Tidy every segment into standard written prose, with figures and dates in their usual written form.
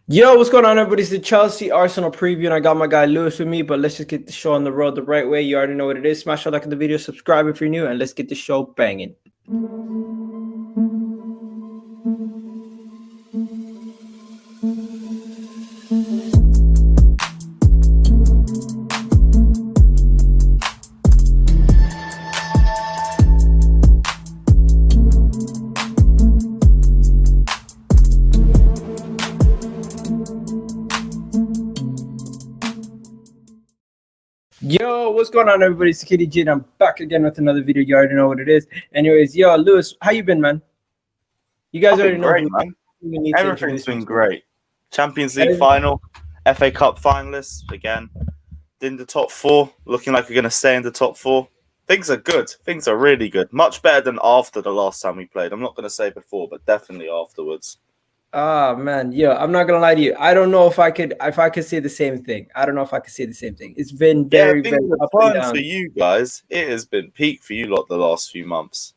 Yo, what's going on, everybody? It's the Chelsea Arsenal preview, and I got my guy Lewis with me. But let's just get the show on the road the right way. You already know what it is. Smash a like on the video, subscribe if you're new, and let's get the show banging. Yo, what's going on, everybody? It's Kitty G, and I'm back again with another video. You already know what it is. Anyways, yo, Lewis, how you been, man? You guys already know. Great, man. Everything's been great. Champions League final, FA Cup finalists again. In the top four, looking like we're going to stay in the top four. Things are good. Things are really good. Much better than after the last time we played. I'm not going to say before, but definitely afterwards. Ah, man, yeah, I'm not gonna lie to you. I don't know if I could say the same thing. I don't know if I could say the same thing. It's been very up and down for you guys. It has been peak for you lot the last few months.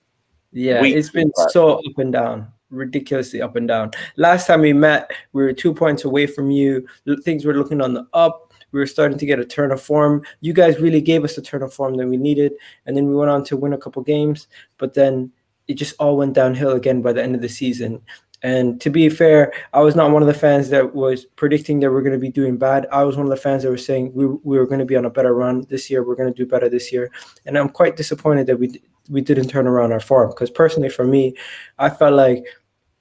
Yeah, it's been so up and down, ridiculously up and down. Last time we met, we were 2 points away from you. Things were looking on the up. We were starting to get a turn of form. You guys really gave us the turn of form that we needed, and then we went on to win a couple games. But then it just all went downhill again by the end of the season. And to be fair, I was not one of the fans that was predicting that we're going to be doing bad. I was one of the fans that were saying we were going to be on a better run this year. We're going to do better this year. And I'm quite disappointed that we didn't turn around our form. Because personally, for me, I felt like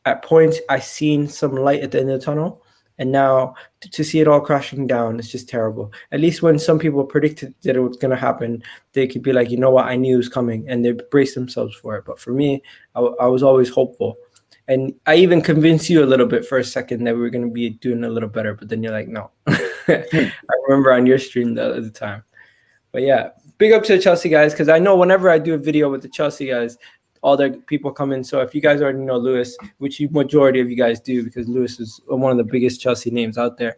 at points I seen some light at the end of the tunnel. And now to see it all crashing down, it's just terrible. At least when some people predicted that it was going to happen, they could be like, you know what, I knew it was coming. And they braced themselves for it. But for me, I was always hopeful. And I even convinced you a little bit for a second that we were going to be doing a little better, but then you're like, no. I remember on your stream the other time. But yeah, big up to the Chelsea guys, because I know whenever I do a video with the Chelsea guys, all the people come in. So if you guys already know Lewis, which majority of you guys do, because Lewis is one of the biggest Chelsea names out there,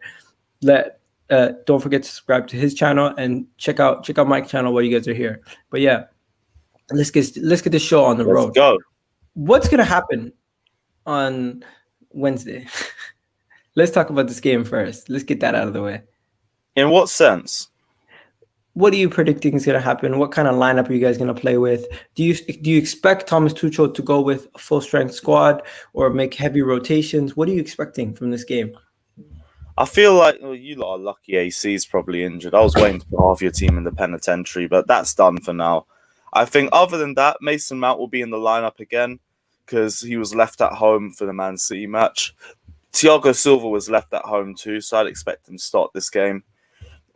don't forget to subscribe to his channel and check out Mike's channel while you guys are here. But yeah, let's get the show on the road. Let's go. What's going to happen on Wednesday? Let's talk about this game first. Let's get that out of the way. In what sense? What are you predicting is going to happen? What kind of lineup are you guys going to play with? Do you expect Thomas Tuchel to go with a full-strength squad or make heavy rotations? What are you expecting from this game? I feel like you lot are lucky. AC's probably injured. I was waiting for half your team in the penitentiary, but that's done for now. I think other than that, Mason Mount will be in the lineup again, because he was left at home for the Man City match. Thiago Silva was left at home too, so I'd expect him to start this game.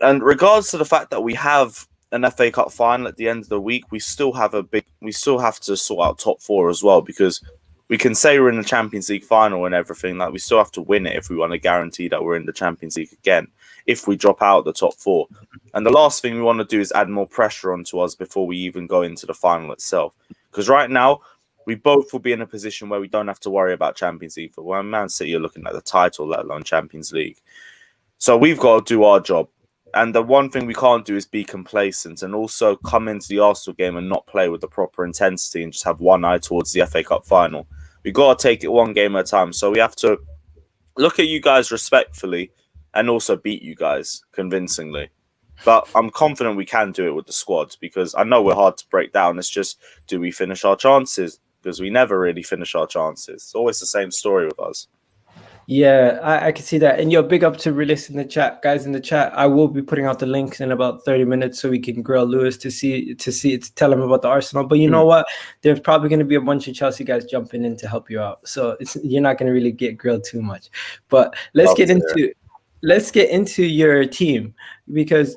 And regards to the fact that we have an FA Cup final at the end of the week, we still have to sort out top four as well, because we can say we're in the Champions League final and everything, like we still have to win it if we want to guarantee that we're in the Champions League again, if we drop out the top four. And the last thing we want to do is add more pressure onto us before we even go into the final itself. Because right now, we both will be in a position where we don't have to worry about Champions League. For when Man City are looking at the title, let alone Champions League. So we've got to do our job. And the one thing we can't do is be complacent and also come into the Arsenal game and not play with the proper intensity and just have one eye towards the FA Cup final. We've got to take it one game at a time. So we have to look at you guys respectfully and also beat you guys convincingly. But I'm confident we can do it with the squad, because I know we're hard to break down. It's just, do we finish our chances? Because we never really finish our chances. It's always the same story with us. Yeah, I can see that. And yo, big up to Realist in the chat. Guys in the chat, I will be putting out the links in about 30 minutes so we can grill Lewis to tell him about the Arsenal. But you know what? There's probably going to be a bunch of Chelsea guys jumping in to help you out. So you're not going to really get grilled too much. But let's get into your team, because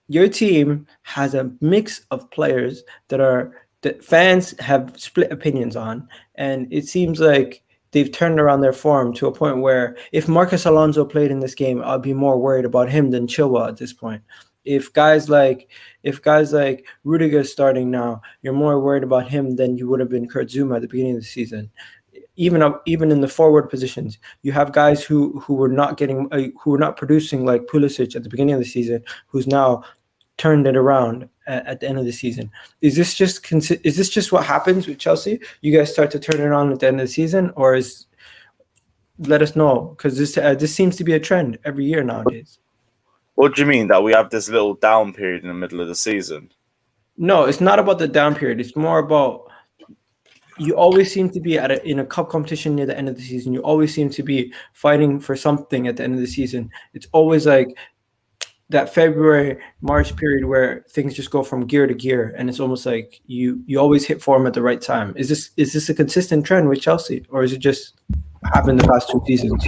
your team has a mix of players that fans have split opinions on, and it seems like they've turned around their form to a point where if Marcus Alonso played in this game, I'd be more worried about him than Chilwell at this point. If guys like Rudiger starting now, you're more worried about him than you would have been Kurt Zouma at the beginning of the season. Even in the forward positions, you have guys who were not producing like Pulisic at the beginning of the season, who's now turned it around at the end of the season. Is this just what happens with Chelsea? You guys start to turn it on at the end of the season, or is let us know, because this seems to be a trend every year nowadays. What do you mean that we have this little down period in the middle of the season? No, it's not about the down period. It's more about you always seem to be in a cup competition near the end of the season. You always seem to be fighting for something at the end of the season. It's always like that February, March period where things just go from gear to gear, and it's almost like you always hit form at the right time. Is this a consistent trend with Chelsea, or is it just happened the past 2 seasons?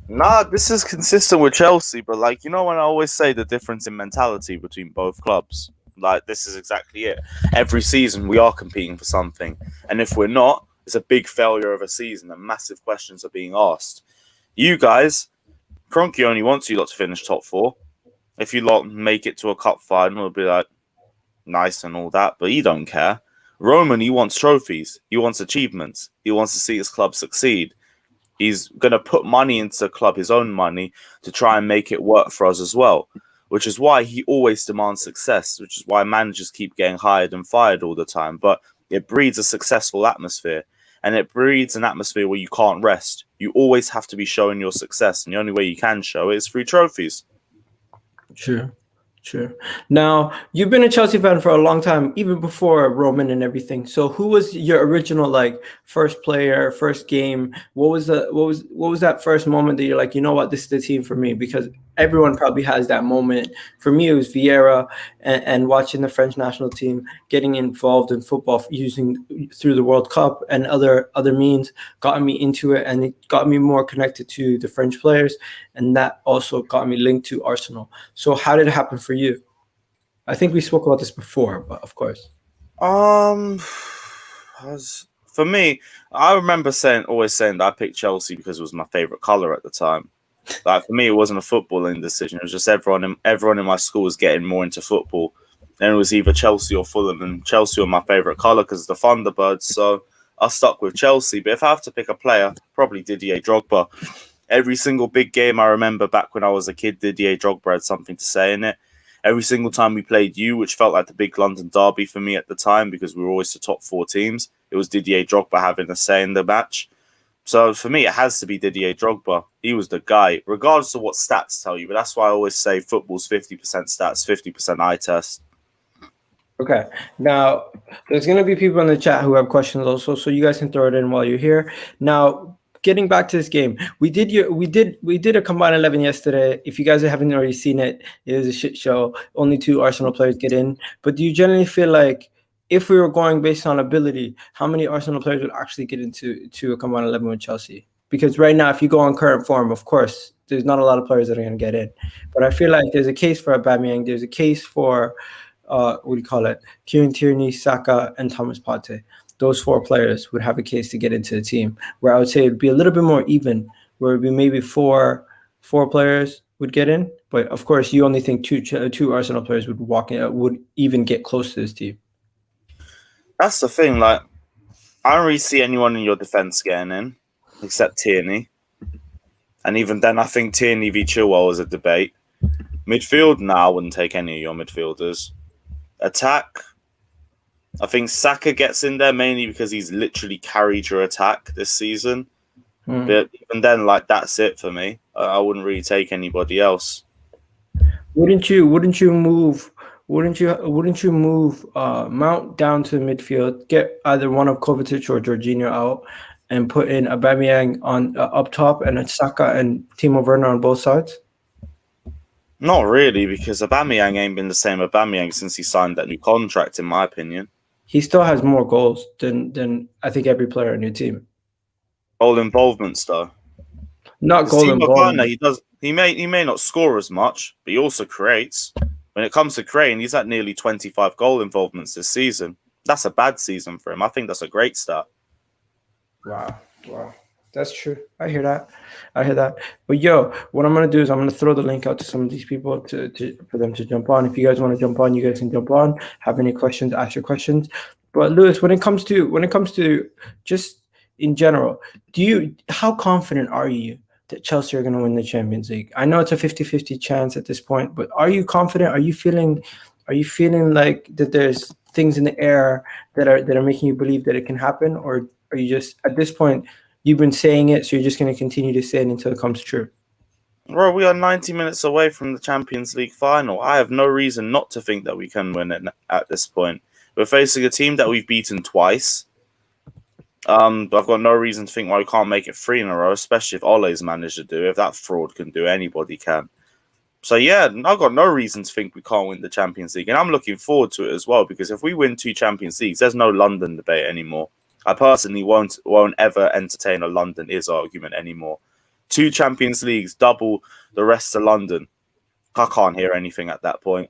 Nah, this is consistent with Chelsea, but like, you know, when I always say the difference in mentality between both clubs, like this is exactly it. Every season we are competing for something, and if we're not, it's a big failure of a season and massive questions are being asked. You guys, Kroenke only wants you lot to finish top 4. If you lot make it to a cup final, it'll be like nice and all that, but he don't care. Roman, he wants trophies, he wants achievements, he wants to see his club succeed. He's going to put money into the club, his own money, to try and make it work for us as well, which is why he always demands success, which is why managers keep getting hired and fired all the time. But it breeds a successful atmosphere, and it breeds an atmosphere where you can't rest. You always have to be showing your success, and the only way you can show it is through trophies. True. Now, you've been a Chelsea fan for a long time, even before Roman and everything. So, who was your original like first player, first game? What was that first moment that you're like, you know what, this is the team for me? Because everyone probably has that moment. For me, it was Vieira and watching the French national team getting involved in football through the World Cup and other means got me into it, and it got me more connected to the French players, and that also got me linked to Arsenal. So how did it happen for you? I think we spoke about this before, but of course. For me, I remember always saying that I picked Chelsea because it was my favorite color at the time. Like for me, it wasn't a footballing decision. It was just everyone in my school was getting more into football. And it was either Chelsea or Fulham, and Chelsea were my favorite color because of the Thunderbirds. So I stuck with Chelsea. But if I have to pick a player, probably Didier Drogba. Every single big game I remember back when I was a kid, Didier Drogba had something to say in it. Every single time we played which felt like the big London derby for me at the time because we were always the top 4 teams, it was Didier Drogba having a say in the match. So for me, it has to be Didier Drogba. He was the guy, regardless of what stats tell you. But that's why I always say football's 50% stats, 50% eye test. Okay. Now, there's going to be people in the chat who have questions also, so you guys can throw it in while you're here. Now, getting back to this game, we did a combined 11 yesterday. If you guys haven't already seen it, it was a shit show. Only 2 Arsenal players get in. But do you generally feel like if we were going based on ability, how many Arsenal players would actually get into a combined 11 with Chelsea? Because right now, if you go on current form, of course, there's not a lot of players that are going to get in. But I feel like there's a case for Aubameyang. There's a case for Kieran Tierney, Saka, and Thomas Partey. Those 4 players would have a case to get into the team, where I would say it'd be a little bit more even, where it'd be maybe four players would get in. But of course, you only think two Arsenal players would walk in, would even get close to this team. That's the thing. Like, I don't really see anyone in your defense getting in, except Tierney. And even then, I think Tierney v Chilwell is a debate. Midfield, I wouldn't take any of your midfielders. Attack, I think Saka gets in there mainly because he's literally carried your attack this season. But even then, like, that's it for me. I wouldn't really take anybody else. Wouldn't you move Mount down to midfield, get either one of Kovacic or Jorginho out, and put in Aubameyang on up top, and then Saka and Timo Werner on both sides? Not really, because Aubameyang ain't been the same Aubameyang since he signed that new contract, in my opinion. He still has more goals than I think every player on your team. Goal involvements, though. Not goal involvement. He may not score as much, but he also creates. When it comes to creating, he's at nearly 25 goal involvements this season. That's a bad season for him. I think that's a great start. Wow. That's true. I hear that. But what I'm gonna do is I'm gonna throw the link out to some of these people for them to jump on. If you guys want to jump on, you guys can jump on. Have any questions? Ask your questions. But Lewis, when it comes to just in general, how confident are you that Chelsea are going to win the Champions League? I know it's a 50-50 chance at this point, but are you confident? Are you feeling like that there's things in the air that are making you believe that it can happen, or are you just at this point You've been saying it, so you're just going to continue to say it until it comes true. Bro, we are 90 minutes away from the Champions League final. I have no reason not to think that we can win it at this point. We're facing a team that we've beaten twice. But I've got no reason to think why we can't make it 3 in a row, especially if Ole's managed to do it. If that fraud can do it, anybody can. So, yeah, I've got no reason to think we can't win the Champions League. And I'm looking forward to it as well, because if we win 2 Champions Leagues, there's no London debate anymore. I personally won't ever entertain a London is argument anymore. 2 Champions Leagues, double the rest of London. I can't hear anything at that point.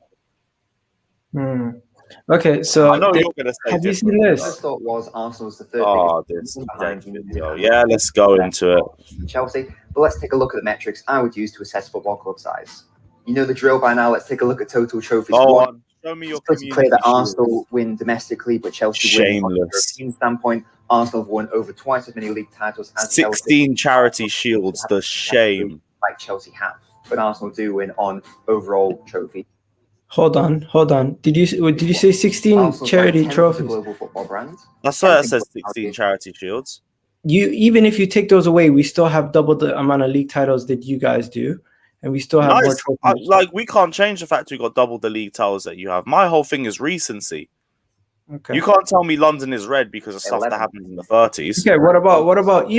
Okay, so I know you're going to say have you seen this? First thought was Arsenal's the third biggest this behind video. Yeah, let's go into it. Chelsea. But let's take a look at the metrics I would use to assess football club size. You know the drill by now. Let's take a look at total trophies. Show me your it's pretty clear that Arsenal win domestically, but Chelsea win from a European standpoint. Arsenal have won over twice as many league titles as 16 charity shields. The shame. Like Chelsea have, but Arsenal do win on overall trophy. Hold on. Did you say 16 Arsenal's charity like trophies? Global football brand. That's why it says 16 charity shields. Even if you take those away, we still have double the amount of league titles that you guys do, and we still have more trophies. We can't change the fact we got double the league titles that you have. My whole thing is recency. Okay. You can't tell me London is red because of stuff that happened in the 30s. Okay, what about he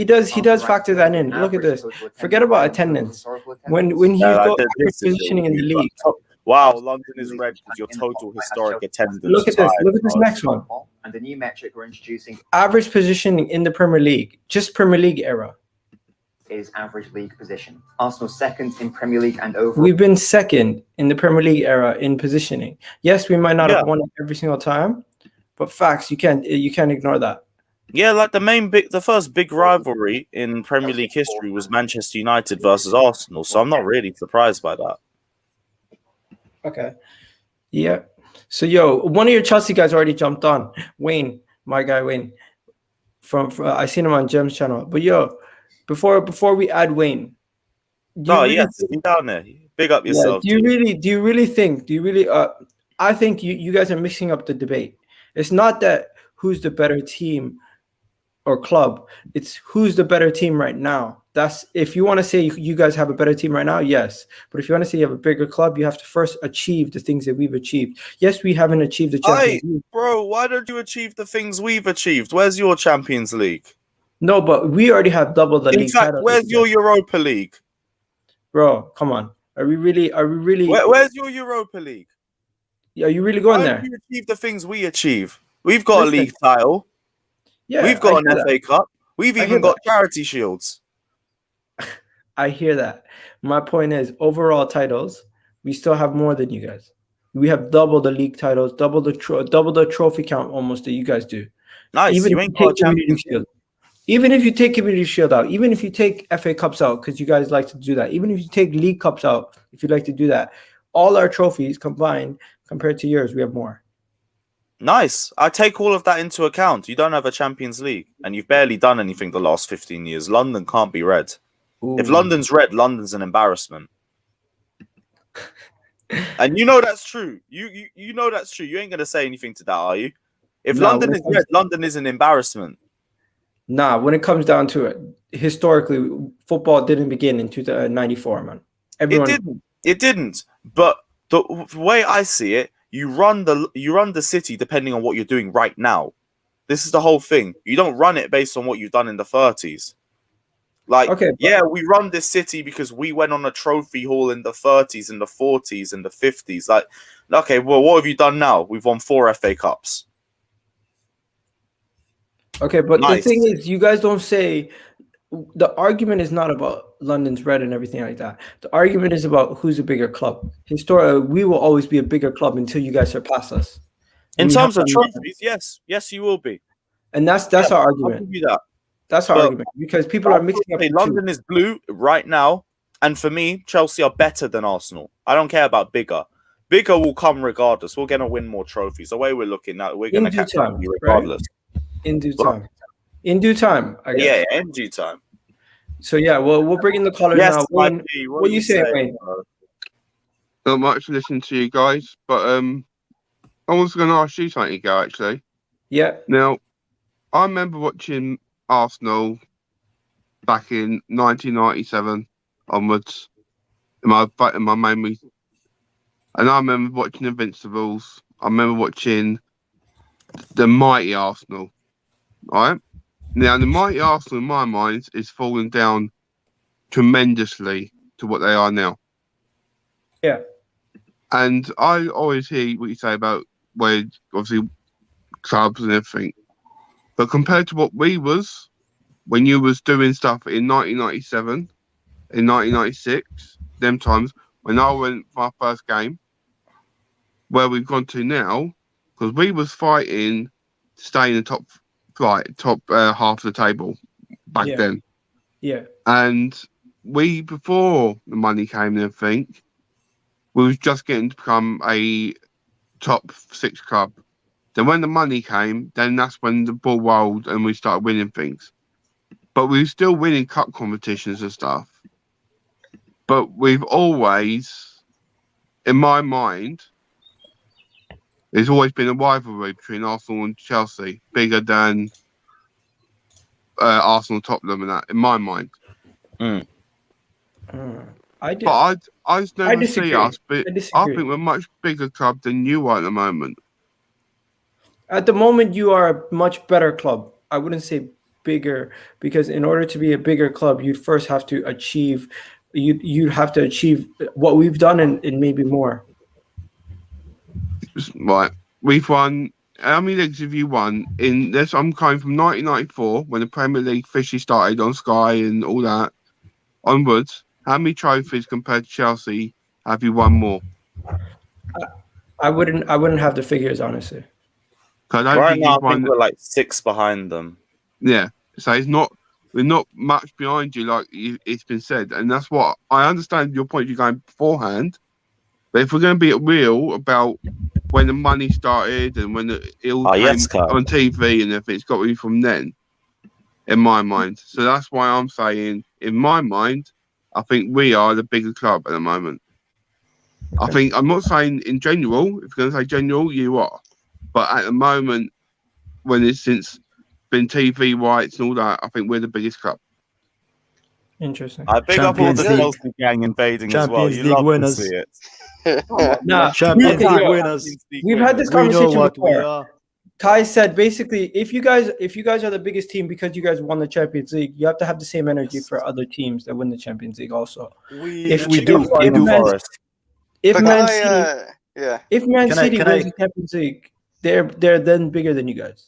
does factor that in. Look at this. Forget about attendance. When you go positioning in the league. Wow, London is red because your total historic attendance. Look at this. Look at this next one. And the new metric we're introducing. Average positioning in the Premier League, just Premier League era. Is average league position. Arsenal second in Premier League and overall. We've been second in the Premier League era in positioning. Yes, we might not have won it every single time, but facts, you can't ignore that. Yeah, like the first big rivalry in Premier League history was Manchester United versus Arsenal, so I'm not really surprised by that. Okay. Yeah. So one of your Chelsea guys already jumped on. Wayne, my guy Wayne. From I seen him on Jem's channel. But before we add Wayne. Be down there. Big up yourself. Do you really think I think you guys are mixing up the debate. It's not that who's the better team or club, it's who's the better team right now. That's if you want to say you guys have a better team right now, yes. But if you want to say you have a bigger club, you have to first achieve the things that we've achieved. Yes, we haven't achieved the Champions League. Bro, why don't you achieve the things we've achieved? Where's your Champions League? No, but we already have double the league. In fact, where's your Europa League? Bro, come on. Are we really Where's your Europa League? Are you really going there? Why don't you achieve the things we achieve? We've got a league title. Yeah, we've got an FA Cup. We've even got charity shields. I hear that. My point is, overall titles, we still have more than you guys. We have double the league titles, double the trophy count almost that you guys do. Nice. Even you ain't got a Champions League. Even if you take Community Shield out, even if you take FA Cups out, because you guys like to do that, even if you take League Cups out, if you like to do that, all our trophies combined compared to yours, we have more. Nice. I take all of that into account. You don't have a Champions League, and you've barely done anything the last 15 years. London can't be red. Ooh. If London's red, London's an embarrassment. And you know that's true. You know that's true. You ain't going to say anything to that, are you? If London is red, London is an embarrassment. Nah, when it comes down to it, historically, football didn't begin in 1994, man. It didn't. But the way I see it, you run the city depending on what you're doing right now. This is the whole thing. You don't run it based on what you've done in the 30s. We run this city because we went on a trophy haul in the 30s, and the 40s, and the 50s. Like, okay, well, what have you done now? We've won 4 FA Cups. Okay, but nice. The thing is, you guys don't say the argument is not about London's red and everything like that. The argument is about who's a bigger club. Historically, we will always be a bigger club until you guys surpass us. In terms of trophies, yes, you will be. And that's our argument. I'll give you that. That's our argument because people are mixing up. London is blue right now, and for me, Chelsea are better than Arsenal. I don't care about bigger. Bigger will come regardless. We're going to win more trophies. The way we're looking at, we're going to catch up regardless. Right? In due time. In due time, I guess. Yeah, in due time. So we'll bring in the caller now. Wayne, what do you say, Wayne? Not much to listen to you guys, but I was going to ask you something, Go, actually. Yeah. Now, I remember watching Arsenal back in 1997 onwards in my memory. And I remember watching Invincibles. I remember watching the mighty Arsenal. Right? Now, the mighty Arsenal, in my mind, is falling down tremendously to what they are now. Yeah. And I always hear what you say about where, obviously, clubs and everything. But compared to what we was, when you was doing stuff in 1997, in 1996, them times, when I went for my first game, where we've gone to now, because we was fighting to stay in the top half of the table back then. Yeah. And we, before the money came and everything, we was just getting to become a top 6 club. Then when the money came, then that's when the ball rolled and we started winning things. But we were still winning cup competitions and stuff. But we've always, in my mind, there's always been a rivalry between Arsenal and Chelsea, bigger than Arsenal, Tottenham, and that, in my mind. I do. But I just never see us. But I think we're a much bigger club than you are at the moment. At the moment, you are a much better club. I wouldn't say bigger, because in order to be a bigger club, you'd first have to achieve. You'd have to achieve what we've done and maybe more. Right, we've won. How many leagues have you won? In this, I'm coming from 1994 when the Premier League officially started on Sky and all that onwards. How many trophies compared to Chelsea have you won more? I wouldn't have the figures, honestly. Right now, I think we're like 6 behind them. Yeah, so we're not much behind you, like it's been said, and that's what I understand your point. You're going beforehand, but if we're going to be real about when the money started and when it all came on TV and everything, it's got to be from then, in my mind. So that's why I'm saying, in my mind, I think we are the bigger club at the moment. Okay. I think, I'm not saying in general, if you're going to say general, you are. But at the moment, when it's since been TV rights and all that, I think we're the biggest club. Interesting. I big up all the Chelsea gang invading as well. You love to see it. Champions League winners. We've had this conversation before. Kai said basically, if you guys are the biggest team because you guys won the Champions League, you have to have the same energy for other teams that win the Champions League also. If Man City wins the Champions League, they're then bigger than you guys.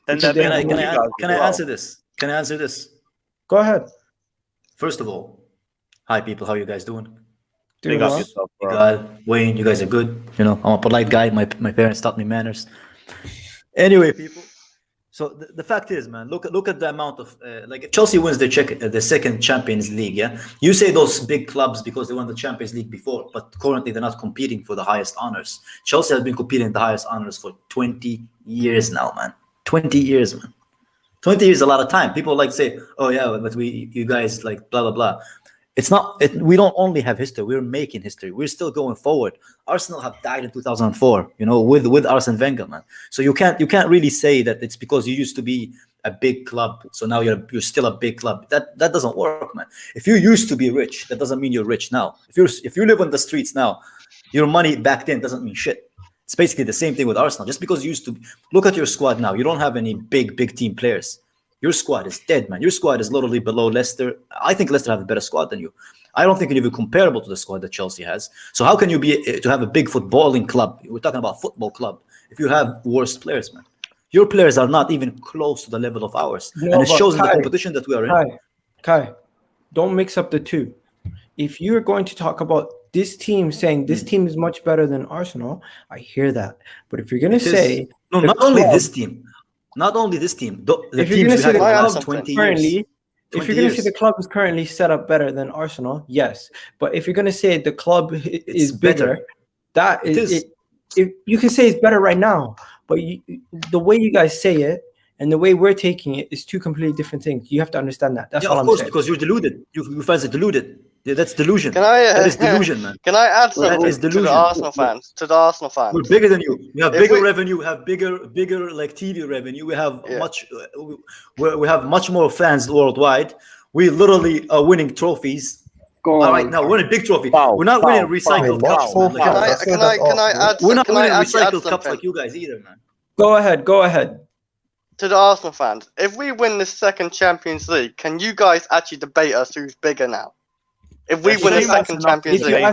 Can I answer this? Can I answer this? Go ahead. First of all, hi people, how you guys doing? Big up yourself, bro. Wayne, you guys are good. You know, I'm a polite guy. My parents taught me manners. Anyway, people. So the fact is, man, look at the amount of if Chelsea wins the second Champions League, yeah, you say those big clubs because they won the Champions League before, but currently they're not competing for the highest honors. Chelsea has been competing the highest honors for 20 years now, man. 20 years, man. 20 years is a lot of time. People like say, oh yeah, but you guys like blah blah blah. It's not. We don't only have history. We're making history. We're still going forward. Arsenal have died in 2004. You know, with Arsene Wenger, man. So you can't really say that it's because you used to be a big club, so now you're still a big club. That doesn't work, man. If you used to be rich, that doesn't mean you're rich now. If you live on the streets now, your money back then doesn't mean shit. It's basically the same thing with Arsenal. Just because you used to look at your squad now, you don't have any big team players. Your squad is dead, man. Your squad is literally below Leicester. I think Leicester have a better squad than you. I don't think it's even comparable to the squad that Chelsea has. So how can you be to have a big footballing club? We're talking about football club. If you have worse players, man, your players are not even close to the level of ours, and it shows in the competition that we are in. Kai, don't mix up the two. If you're going to talk about this team saying this team is much better than Arsenal, I hear that. But if you're going to say not only this team. Not only this team, the teams we have in the last 20 years. If you're going to say the club is currently set up better than Arsenal, yes. But if you're going to say the club is bigger, that is. You can say it's better right now, but the way you guys say it and the way we're taking it is two completely different things. You have to understand that. That's all I'm saying. Of course, because you're deluded. You fans are deluded. That's delusion. That is delusion, man. Can I add That something is to delusion. the Arsenal fans? To the Arsenal fans. We're bigger than you. We have If bigger we- revenue. We have bigger like TV revenue. We have Yeah. we have much more fans worldwide. We literally are winning trophies. Go All on. right, now we're winning big trophy. Foul, We're not foul, winning recycled foul. cups, man. Like, Can Foul. I That's can not I can I Arsenal. add? we're not Can I winning actually add recycled cups something like you guys either, man. Go ahead. to the Arsenal fans? If we win the second Champions League, can you guys actually debate us who's bigger now? If we Yeah, win the shame second that's enough Champions If you League,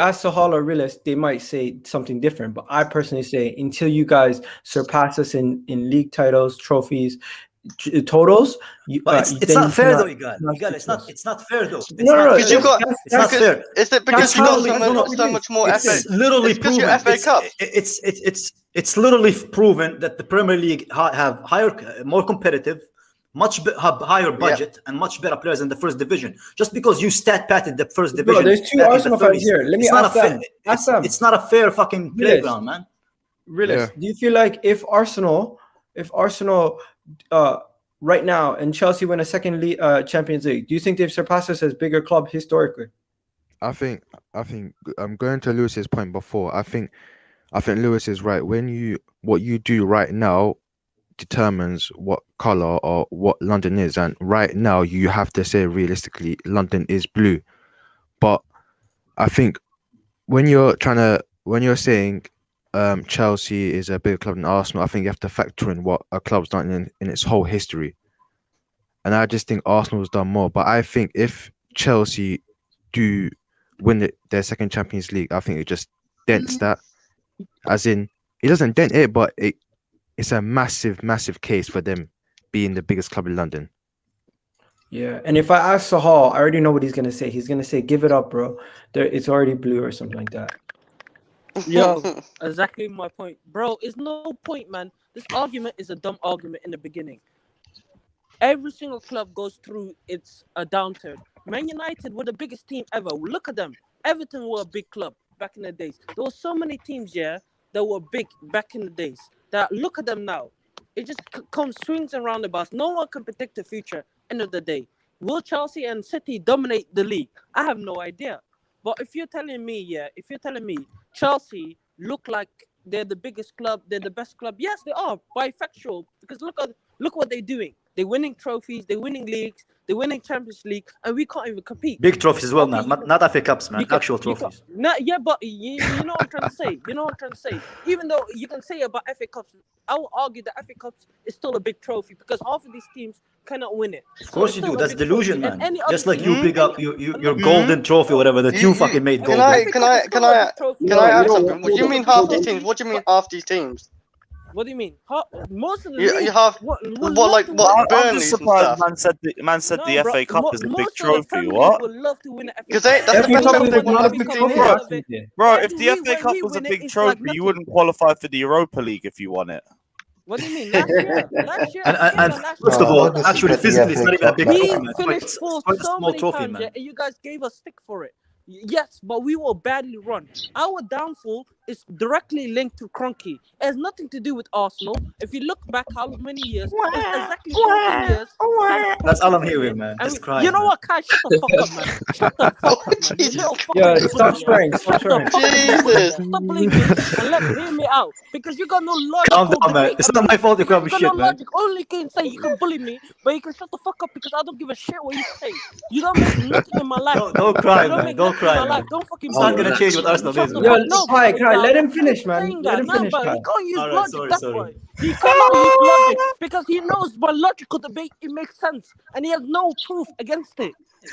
ask Sahal or Rilis, they might say something different. But I personally say until you guys surpass us in league titles, trophies, totals, But it's then not you fair cannot- though, Igal. not Igal, it's success. not fair though. It's No, not no, fair. because you got It's not because fair. is it because That's you got literally- so no, much, no, so much more It's FA? literally It's because proven. you're FA Cup. It's literally proven that the Premier League have higher, more competitive, have higher budget and much better players in the first division. Just because you stat patted the first division. there's two back in the Arsenal fans 30s, here. Let me it's not ask a fair, them. Ask them. It's not a fair fucking playground, man. Rilis, do you feel like if Arsenal right now and Chelsea win a second Champions League, do you think they've surpassed us as bigger club historically? I think I'm going to Lewis's point before. I think Lewis is right. What you do right now determines what color or what London is, and right now you have to say realistically London is blue. But I think when you're saying Chelsea is a bigger club than Arsenal, I think you have to factor in what a club's done in its whole history. And I just think Arsenal's done more. But I think if Chelsea do win their second Champions League, I think it just dents that. As in, it doesn't dent it, but it's a massive, massive case for them being the biggest club in London. Yeah, and if I ask Sahal, I already know what he's gonna say. He's gonna say, "Give it up, bro. It's already blue" or something like that. Yo, exactly my point, bro. It's no point, man. This argument is a dumb argument in the beginning. Every single club goes through a downturn. Man United were the biggest team ever. Look at them. Everton were a big club back in the days. There were so many teams, that were big back in the days. That look at them now. It just comes swings and roundabouts. No one can predict the future. End of the day, will Chelsea and City dominate the league? I have no idea. But if you're telling me, Chelsea look like they're the biggest club, they're the best club. Yes, they are by factual, because look what they're doing. They're winning trophies, they're winning leagues, they're winning Champions League, and we can't even compete. Big trophies as well, Okay, not FA Cups, man. Actual trophies. But you know what I'm trying to say. You know what I'm trying to say. Even though you can say about FA Cups, I will argue that FA Cups is still a big trophy because half of these teams cannot win it. Of course you do. That's delusion, man. Just like you team- pick up your golden trophy, whatever that you fucking made Can golden. I add something? What do you mean half these teams? What do you mean half these teams? What do you mean? Most of the You league, have what like I'm Burnley's just and surprised stuff. man said the No, FA bro, Cup is a big most of the trophy. Premier What? League would love to win the FA Because Cup. that's the FA best Cup trophy is for not a the big team trophy. here. Bro, Why if do the we- FA when Cup we was a win it, big it's like trophy, you nothing. wouldn't qualify for the Europa League if you won it. What do you mean? Last year, And last first year, of all, What does actually, he get the physically, it's FA not even a big Cup? trophy, we man. finished It's fourth quite a so small many trophy, times, man. and you guys gave us stick for it. Yes, but we were badly run. Our downfall is directly linked to Kroenke. It has nothing to do with Arsenal. If you look back how many years, it's exactly 14 years. That's all I'm hearing, man. And Just crying. you know man. what, Kai? Shut the fuck up, man. Shut the fuck up, man. You Jesus little fucking Yeah, bully, stop man. swearing. Stop Shut the swearing. fuck up, Jesus. Stop bullying me and hear me out. Because you got no logic. Calm down, man. It's not my fault you grab You shit, got no man. logic. Only can say you can bully me, but you can shut the fuck up because I don't give a shit what you say. You don't make nothing in my life. Don't cry, You don't man. make Don't nothing in cry, my man. life. Don't fucking It's not bully gonna me. change what Arsenal Shut is, the man. fuck- Kai, because let him I'm finish, man. saying Let that. him No, finish, but Kai. he can't use All right, logic. sorry, That's sorry. why. He cannot use logic because he knows by logical debate it makes sense and he has no proof against it.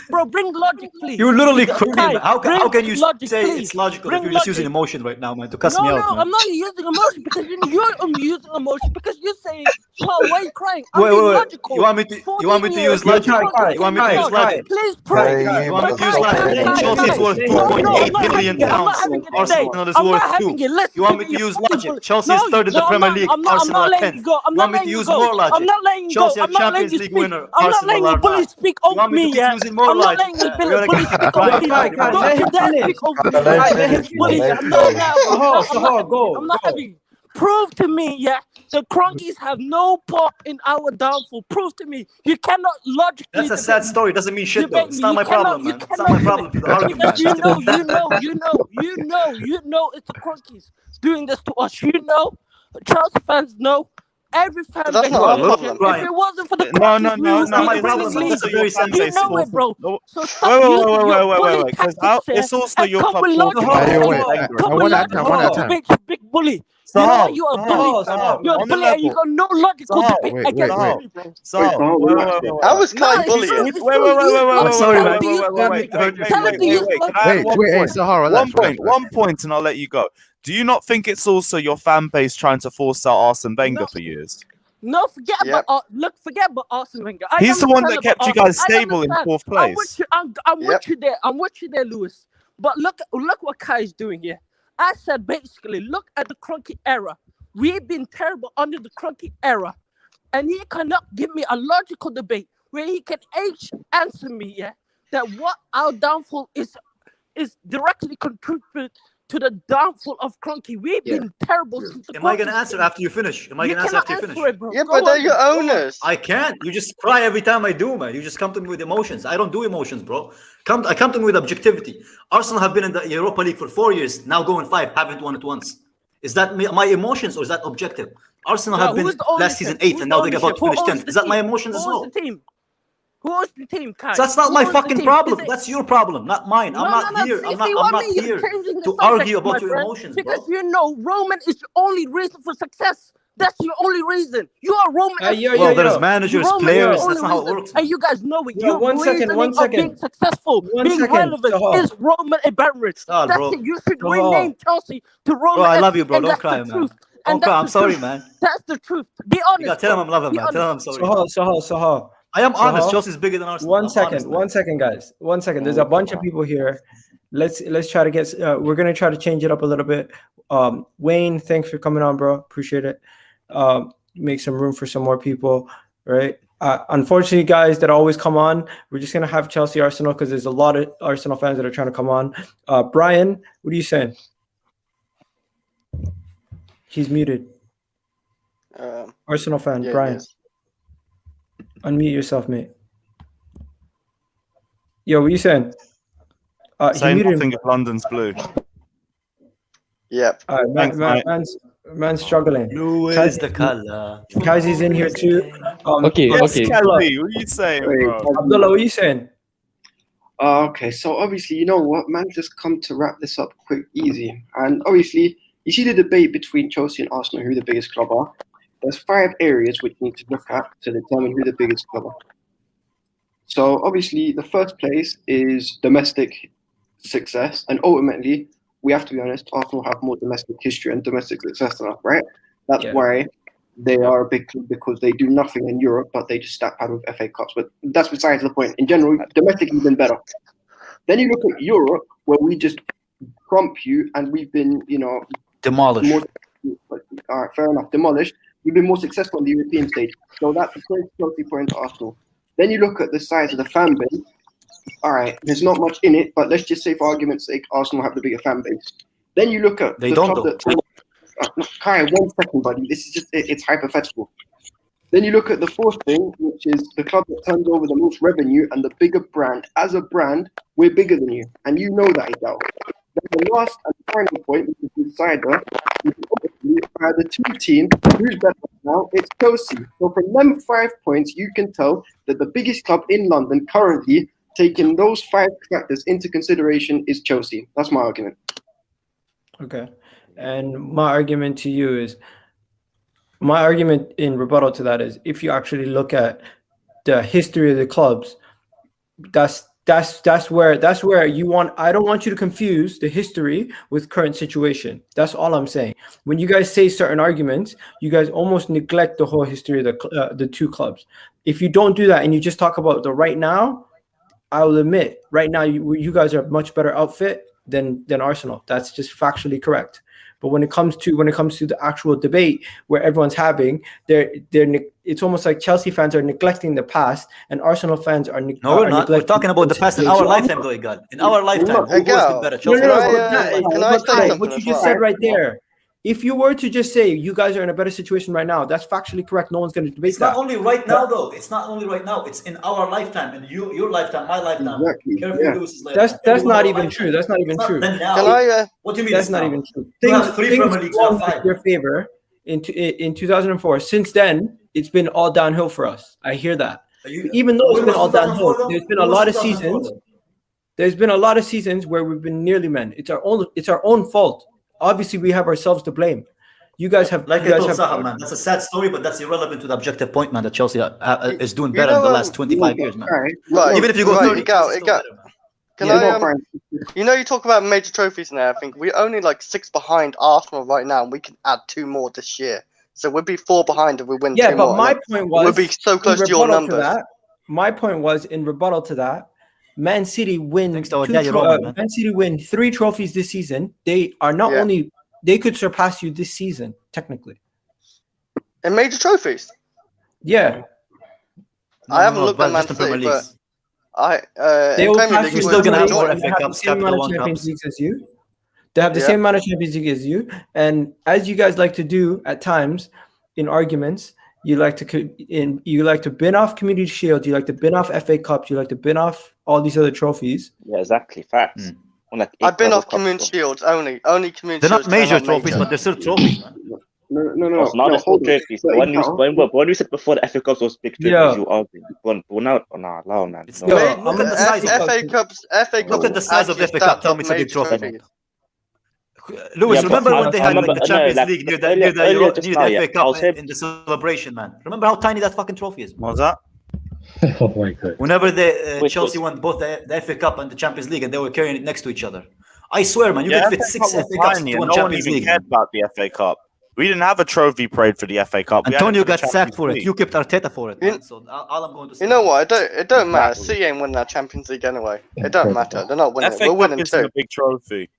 Bro, bring logic, please. You're literally Kai, crying, man. How bring can you logic, say please. it's logical Bring if you're just using logic. emotion right now, man, to cuss No, me out, no, man? I'm not using emotion because you're using emotion because you're saying, "Well, why are you crying?" I'm Wait, being wait. logical. You want me to 14 use years, logic? Kai, Kai, You want me to Kai, use logic? Please pray. Kai, You want me to use Kai, logic? Kai, Chelsea is worth Kai, No, I'm 2.8 not billion having it. I'm not pounds. having it today. Arsenal is I'm not worth having 2. it. Listen You want me to to me, you use fucking logic? bull- Chelsea No, is third in the no, Premier I'm League. not Arsenal are letting 10th. you go. I'm You not want me to letting you use go. more logic? I'm not letting you go. Chelsea are I'm not letting Champions you League speak. winner. I'm not Arsenal letting you are bully not. speak You over want me to me, keep yeah? using more I'm not logic? letting you We're gonna bully keep speak crying. over me. Kai, Don't let you him dare finish. speak over me. Let him Don't finish, bully. let him I'm not finish. now, bro. Sahal, go, I'm not go. having it. Prove to me, yeah, the Cronkies have no part in our downfall. Prove to me. You cannot logically. That's a sad story. Doesn't mean shit though. debate It's me. not You my cannot- problem, you man. It's not my cannot problem to the argument. Because you man. know, it's the Cronkies doing this to us. You know, Chelsea fans know. Every fan But that's base not knows. our If problem. it wasn't for the No, Cronkies, no, we would no, be my it's problem, winning man. leagues. also It's your very fan You base. know it, bro. No, So stop using your bully tactics It's also and your come club with fault. logical Hey, debates. wait, Come one with at a time, one at a logical time. debates, you big bully. You know what? You're a bully. Sahal, You're a on the bully and you level. got no logical Sahal, debate wait, against wait. me, bro. Sahal, relax there. That was Nah, Kai it's bullying. true. It's true. I'm sorry, man. Wait. Tell him to use logic. Can I add Wait, one wait, hey, point? Sahara, relax, relax. One point, and I'll let you go. Do you not think it's also your fan base trying to force out Arsene Wenger No. for years? No, forget Yep. about forget about Arsene Wenger. I He's the one understand that kept you about guys Arsene. I stable in understand. fourth I'm with place. you. I'm Yep. with you there. I'm with you there, Lewis. But look what Kai is doing here. I said basically, look at the Kroenke era. We've been terrible under the Kroenke era, and he cannot give me a logical debate where he can answer me. Yeah, that what our downfall is directly contributed to the downfall of Kroenke. We've been terrible since the Am I gonna Kroenke answer days. after you finish? Am I You gonna answer cannot after you answer finish? it, bro. Yeah, Go but they're on, your then. Go on. owners. I can't. You just cry every time I do, man. You just come to me with emotions. I don't do emotions, bro. I come to me with objectivity. Arsenal have been in the Europa League for 4 years, now going 5, haven't won it once. Is that my emotions or is that objective? Arsenal No, have been who's the last season ownership? 8th and now they're about to Who finish owns 10th. the Is that my team? emotions as Who owns well? the team? Who owns the team, Kai? So that's not Who my owns the fucking team? problem. Is it- That's your problem, not mine. No, I'm not here. See, I'm not what I mean? here You're changing the to subject, argue about my your friend, emotions, because bro. you know Roman is the only reason for success. That's your only reason. You are Roman. Well, there's managers, Roman players. is the That's only not how it reason, works, man. and you guys know it. Yo, Your one second, reasoning of being successful, being relevant Sahal. is Roman Abramovich. Stop, That's bro. it. You should Sahal. rename Chelsea to Roman. Bro, I love FC, you, bro. and Don't that's cry, the man. truth. Don't And cry. that's I'm the sorry, truth. man. That's the truth. Be honest. You gotta tell him I'm loving, Be man. Tell him I'm honest. sorry. Sahal. I am honest. Sahal. Chelsea's bigger than Arsenal. One I'm second, honest, man. one second, guys. One second. There's a bunch of people here. Let's try to get. We're gonna try to change it up a little bit. Wayne, thanks for coming on, bro. Appreciate it. Make some room for some more people, right? Unfortunately, guys that always come on, we're just gonna have Chelsea Arsenal because there's a lot of Arsenal fans that are trying to come on. Brian, what are you saying? He's muted. Arsenal fan, Yeah, Brian. yes. Unmute yourself, mate. Yo, what are you saying? Say nothing if London's blue. Yep. Thanks, mate. Man's struggling. Blue is the color. Kai's in here too. Okay. Kelly, what are you saying, bro? Abdullah, what are you saying? Okay, so obviously, you know what, man, just come to wrap this up quick, easy. And obviously, you see the debate between Chelsea and Arsenal, who the biggest club are. There's 5 areas which you need to look at to determine who the biggest club are. So obviously, the first place is domestic success, and ultimately, we have to be honest, Arsenal have more domestic history and domestic success than us, right? That's why they are a big club, because they do nothing in Europe, but they just stack pad with FA Cups. But that's besides the point. In general, domestically, been better. Then you look at Europe, where we just crump you, and we've been, demolished. All right, fair enough, demolished. We've been more successful on the European stage. So that's a great Chelsea point to Arsenal. Then you look at the size of the fan base. All right, there's not much in it, but let's just say, for argument's sake, Arsenal have the bigger fan base. Then you look at They don't, Kai, 1 second, buddy. This is just it's hypothetical. Then you look at the fourth thing, which is the club that turns over the most revenue and the bigger brand. As a brand, we're bigger than you, and you know that, Idao. Then the last and final point, which is the decider, is obviously the 2 teams. Who's better now? It's Chelsea. So from them 5 points, you can tell that the biggest club in London currently, taking those 5 factors into consideration, is Chelsea. That's my argument. Okay. And my argument to you is, my argument in rebuttal to that is, if you actually look at the history of the clubs, that's where you want. I don't want you to confuse the history with current situation. That's all I'm saying. When you guys say certain arguments, you guys almost neglect the whole history of the 2 clubs. If you don't do that and you just talk about the right now, I will admit, right now you guys are a much better outfit than Arsenal. That's just factually correct. But when it comes to the actual debate where everyone's having, it's almost like Chelsea fans are neglecting the past and Arsenal fans are neglecting. No, we're not. We're talking about the past in our lifetime, though, God. In our lifetime, who has been better? Chelsea. Can I say something what you as just well? said right there. If you were to just say you guys are in a better situation right now, that's factually correct. No one's going to debate It's that. not only right now, though. It's not only right now. It's in our lifetime, and your lifetime, my lifetime. Exactly, Careful, yeah. Lewis's lifetime. That's not Everyone's even lifetime. true. That's not even It's not true. then now. Can I? What do you mean? That's it's not now? even true. You Things have 3 Premier Leagues, not swung 5. in your favor in 2004. Since then, it's been all downhill for us. I hear that. Even though it's been all downhill, there's been a lot of seasons. There's been a lot of seasons where we've been nearly men. It's our own fault. Obviously, we have ourselves to blame. You guys have, like you I guys told have, Saha, man. That's a sad story, but that's irrelevant to the objective point, man. That Chelsea is doing You better know, in the last 25 years, man. Right, Even if you go right, 30, it go, it's it still go. better, man. Can Yeah, I? You know, you talk about major trophies and everything. We're only like 6 behind Arsenal right now, and we can add 2 more this year. So we'll be 4 behind if we win 2 yeah. more. But my point was, we'll be so close in to your rebuttal numbers. that, my point was in rebuttal to that, Man City win Thanks to our daddy Roman, man. Man City win 3 trophies this season. They are not Yeah. only, they could surpass you this season technically. In major trophies, Yeah, I haven't looked but at Man just in Premier City, but Leagues. they in will Premier pass League, you. We're still gonna have more and they FA have the Cups, same amount Capital of One Champions Cups. Leagues as you. They have the Yeah. same amount of Champions League as you, and as you guys like to do at times in arguments, you like to bin off Community Shield, you like to bin off FA Cups, you like to bin off all these other trophies. Yeah, exactly. Facts. Like I've been Double off Community Cups, Shields only. Only Community They're not Shields. major cannot trophies, major. but they're still trophies, man. Oh, so now there's hold still on. trophies. But When we said before the FA Cups was big trophies, Yeah. you argued. Well, now, nah, allow, man. It's No. Yo, Look I'm at the size of FA the Cups. FA Cups. Look at the size of the FA Cup. Tell me it's a big trophy. Trophy. Lewis, Yeah, remember but when they had like, the Champions League near the earlier just now, FA yeah, Cup I'll say- in the celebration, man? Remember how tiny that fucking trophy is? What was that? Oh my god. Whenever Which Chelsea was- won both the FA Cup and the Champions League, and they were carrying it next to each other. I swear, man, you Yeah, could fit FA 6 Cup FA was Cups tiny to and one no one Champions even League. cared about the FA Cup. We didn't have a trophy parade for the FA Cup. We had it Antonio for the got sacked Champions for it. League. You kept Arteta for it, You- man. So all I'm going to say. You know what? It don't matter. Exactly. City ain't winning that Champions League anyway. It don't matter. They're not winning. FA We're Cup winning isn't too. a big trophy.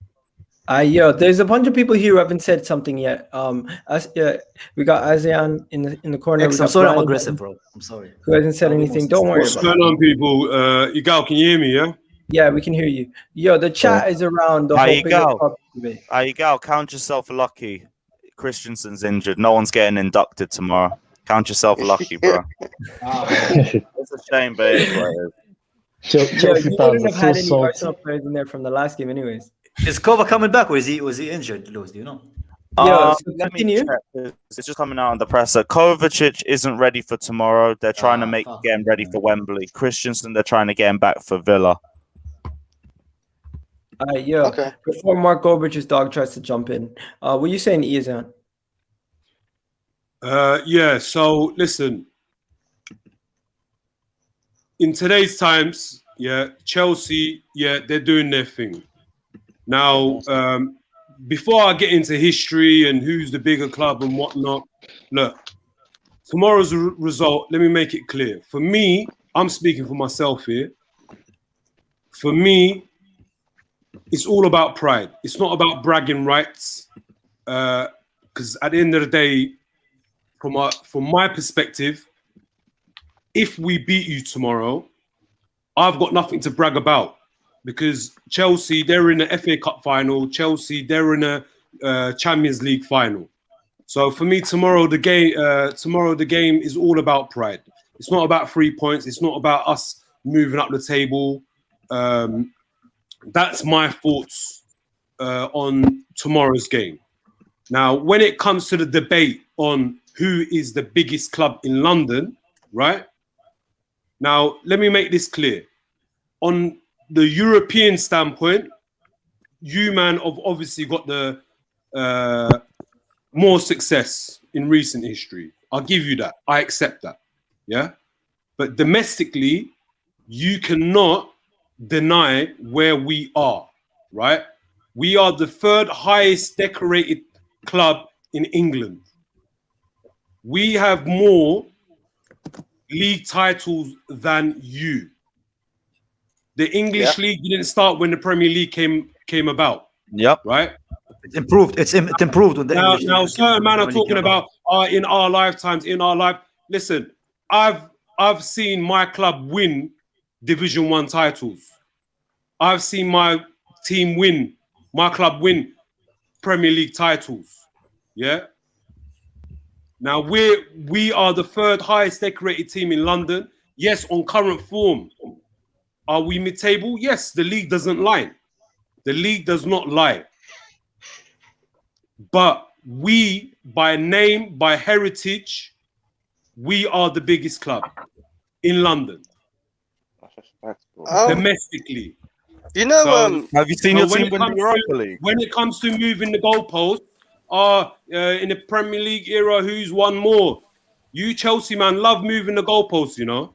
Yo, there's a bunch of people here who haven't said something yet. We got ASEAN in the corner. X, We I'm got sorry, I'm Brian, aggressive, bro. I'm sorry. who hasn't said I'll be anything. most Don't worry What's about going it. on, people? Igal, can you hear me? Yeah. Yeah, we can hear you. Yo, the chat is around the There whole you bigger go. cup debate. You go. Count yourself lucky. Christensen's injured. No one's getting inducted tomorrow. Count yourself lucky, bro. It's a shame, but it is what it is. Yeah, Chelsea you fans wouldn't are have so had any salty. Arsenal players in there from the last game, anyways. Is Kova coming back, or was he injured, Lewis? Do you know? Yeah, so Let me continue. check. It's just coming out on the presser. Kovacic isn't ready for tomorrow. They're trying to get him ready for Wembley. Christensen, they're trying to get him back for Villa. Okay. Before Mark Goldbridge's dog tries to jump in, what are you saying, Ian? Yeah. So listen, in today's times, yeah, Chelsea, yeah, they're doing their thing. Now, before I get into history and who's the bigger club and whatnot, look, tomorrow's result, let me make it clear. For me, I'm speaking for myself here. For me, it's all about pride. It's not about bragging rights. Because at the end of the day, from my perspective, if we beat you tomorrow, I've got nothing to brag about. Because Chelsea, they're in the FA Cup final. Chelsea, they're in a Champions League final. So for me, tomorrow the game is all about pride. It's not about 3 points. It's not about us moving up the table. That's my thoughts on tomorrow's game. Now, when it comes to the debate on who is the biggest club in London, right? Now, let me make this clear. On the European standpoint, you, man, have obviously got the more success in recent history. I'll give you that. I accept that. Yeah? But domestically, you cannot deny where we are, right? We are the third highest decorated club in England. We have more league titles than you. The English league didn't start when the Premier League came about. Yep. Right? It's improved. It's improved with the English league. Now certain man are talking about in our lifetimes, in our life. Listen, I've seen my club win Division 1 titles. I've seen my team win, my club win Premier League titles. Yeah. Now we are the third highest decorated team in London. Yes, on current form. Are we mid-table? Yes, the league doesn't lie. The league does not lie. But we, by name, by heritage, we are the biggest club in London. Domestically. You know, So, have you seen your when team win the Europa League? When it comes to moving the goalpost, in the Premier League era, who's won more? You Chelsea man love moving the goalposts, you know.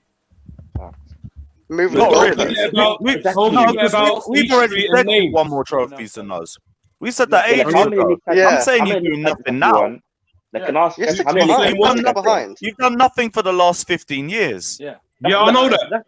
Moving Not the really. goalposts. We've already said you won more trophies than us. We said that ages ago. I'm saying you're doing nothing now. Like an ask, Yes, how many You've done nothing for the last 15 years. Yeah, I know that.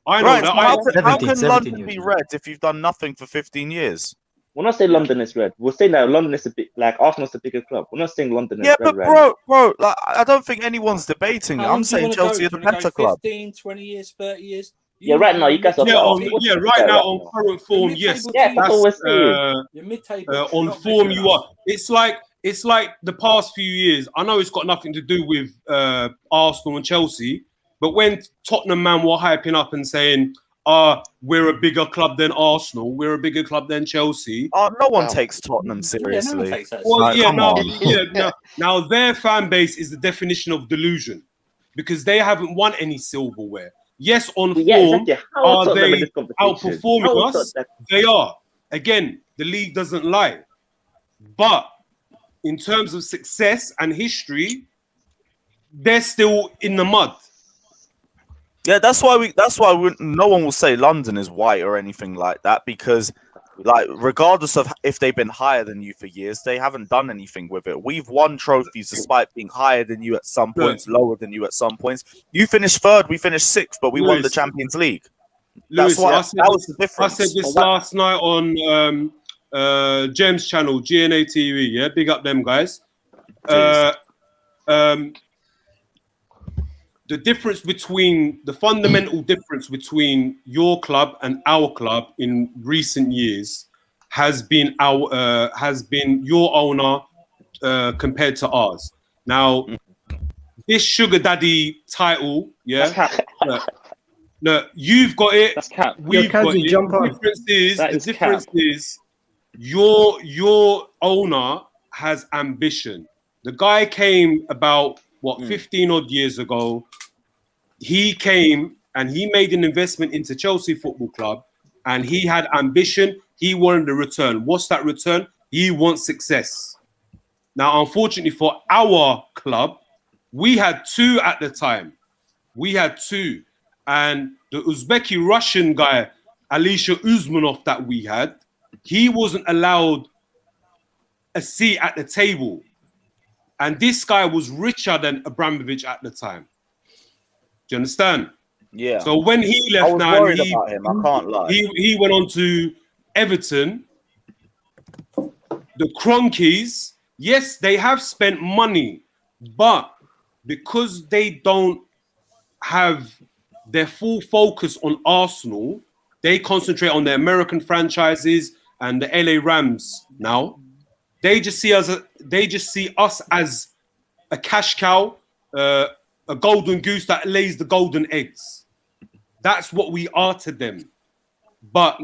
I know Right, that. so how can London be red if you've done nothing for 15 years? When I say London is red, we're saying that London is a bit like Arsenal's the bigger club. We're not saying London is Yeah, red. but bro, like, I don't think anyone's debating it. I'm saying Chelsea are the better club. 15, 20 years, 30 years. Yeah, right now you guys are right now on current form, yes. Yeah, that's what we're saying. You're mid-table. On form you are. It's like the past few years. I know it's got nothing to do with Arsenal and Chelsea, but when Tottenham man were hyping up and saying, we're a bigger club than Arsenal, we're a bigger club than Chelsea. No one takes Tottenham seriously. Now their fan base is the definition of delusion because they haven't won any silverware. Yes, on form, are they outperforming us? They are. Again, the league doesn't lie. But in terms of success and history, they're still in the mud. Yeah, that's why no one will say London is white or anything like that because, like, regardless of if they've been higher than you for years, they haven't done anything with it. We've won trophies despite being higher than you at some points, lower than you at some points. You finished third, we finished sixth, but we won the Champions League. That's why that was the difference. I said this last night on Jem's channel, GNA TV. Yeah, big up them guys. The fundamental difference between your club and our club in recent years has been your owner compared to ours. Now, this sugar daddy title, yeah. No, you've got it. We've got it. The difference is your owner has ambition. The guy came about 15 odd years ago. He came and he made an investment into Chelsea Football Club, and he had ambition. He wanted a return. What's that return? He wants success. Now, unfortunately for our club, we had two at the time. And the Uzbeki Russian guy, Alisher Uzmanov, that we had, he wasn't allowed a seat at the table. And this guy was richer than Abramovich at the time. Do you understand? Yeah. So when he left, I was worried about him. I can't lie. He went on to Everton. The Kroenkes, yes, they have spent money, but because they don't have their full focus on Arsenal, they concentrate on the American franchises and the LA Rams now. They just see us as a cash cow, a golden goose that lays the golden eggs. That's what we are to them. But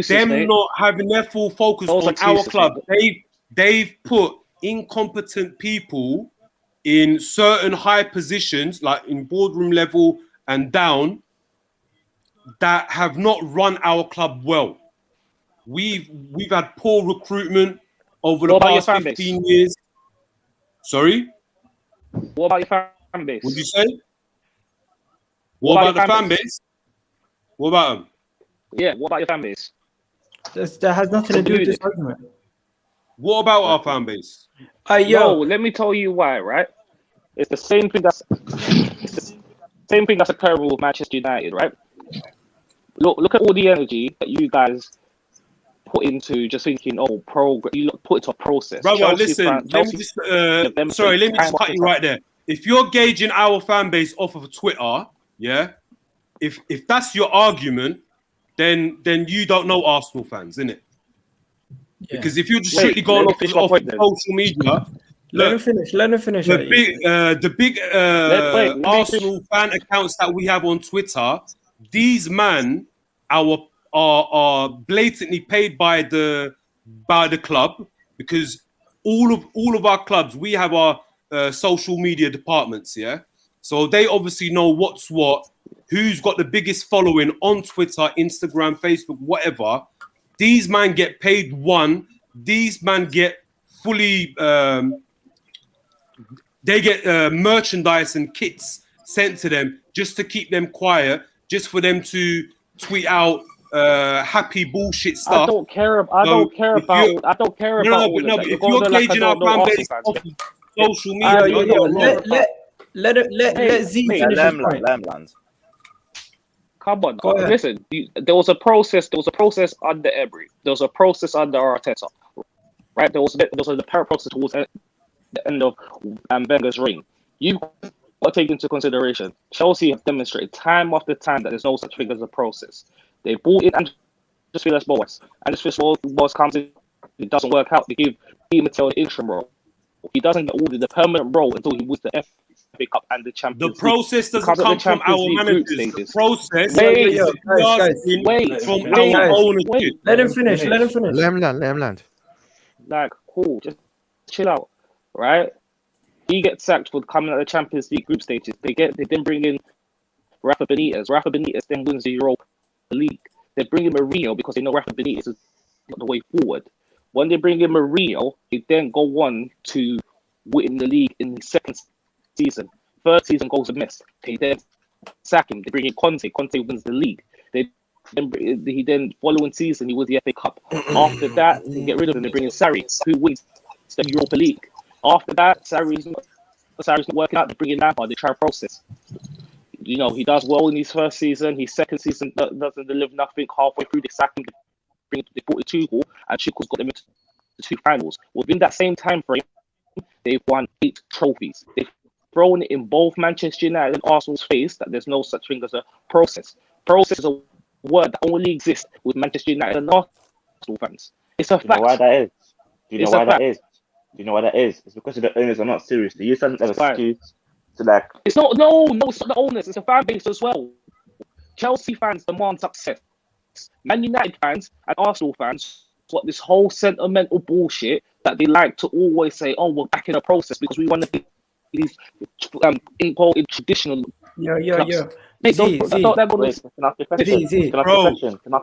them not having their full focus on our club, they've put incompetent people in certain high positions, like in boardroom level and down, that have not run our club well. We've had poor recruitment over the past 15 years. Sorry? What about your fan base? What did you say? What about the fan base? What about them? Yeah, what about your fan base? That has nothing to do with this argument. What about our fan base? No, let me tell you why, right? It's the same thing that's occurring with Manchester United, right? Look at all the energy that you guys put into just thinking, you put it to a process. Brother, listen, let me just cut you right there. If you're gauging our fan base off of Twitter, yeah, if that's your argument, then you don't know Arsenal fans, innit? Yeah. Because if you're just strictly going off of social media, Let him finish. Let him finish. The big Arsenal fan accounts that we have on Twitter, these men are blatantly paid by the club, because all of our clubs, we have our social media departments, yeah. So they obviously know what's what, who's got the biggest following on Twitter, Instagram, Facebook, whatever. These men get paid one. These men get fully. They get merchandise and kits sent to them just to keep them quiet, just for them to tweet out happy bullshit stuff. I don't care about all of that. If you're gauging our fan base off social media, let Z finish his point. Come on, listen. There was a process. There was a process under Emery. There was a process under Arteta. Right? There was a parallel process towards the end of Wenger's reign. You've got to take into consideration, Chelsea have demonstrated time after time that there's no such thing as a process. They bought in Andreas Villas-Boas. Andreas Villas-Boas comes in, it doesn't work out. They give Di Matteo the interim role. He doesn't get awarded the permanent role until he wins the FA Cup and the Champions League. The process doesn't come from our managers. The process from our ownership. Let him finish. Let him finish. Let him land. Like, cool, just chill out, right? He gets sacked for coming out of the Champions League group stages. They then bring in Rafa Benitez. Rafa Benitez then wins the Europa League. They bring in Mourinho because they know Rafa Benitez is not the way forward. When they bring in Mourinho, they then go on to win the league in the second season. Third season goes amiss. They then sack him. They bring in Conte. Conte wins the league. He then following season he wins the FA Cup. After that, they get rid of him. They bring in Sarri, who wins the Europa League. After that, Sarri's not working out. They bring in Lampard. They try a process. You know, he does well in his first season. His second season doesn't deliver nothing. Halfway through, they sack him. They brought in Tuchel, and Tuchel's got them into the 2 finals. Within that same time frame, they've won 8 trophies. They've thrown it in both Manchester United and Arsenal's face that there's no such thing as a process. Process is a word that only exists with Manchester United and Arsenal fans. It's a fact. Do you know why that is? Do you know why that is? Do you know why that is? It's because the owners are not serious. They use that as an excuse to like. It's not. No, it's not the owners. It's the fan base as well. Chelsea fans demand success. Man United fans and Arsenal fans got this whole sentimental bullshit that they like to always say, "Oh, we're back in a process because we want to be these in traditional." Yeah. Mate, Z. Bro,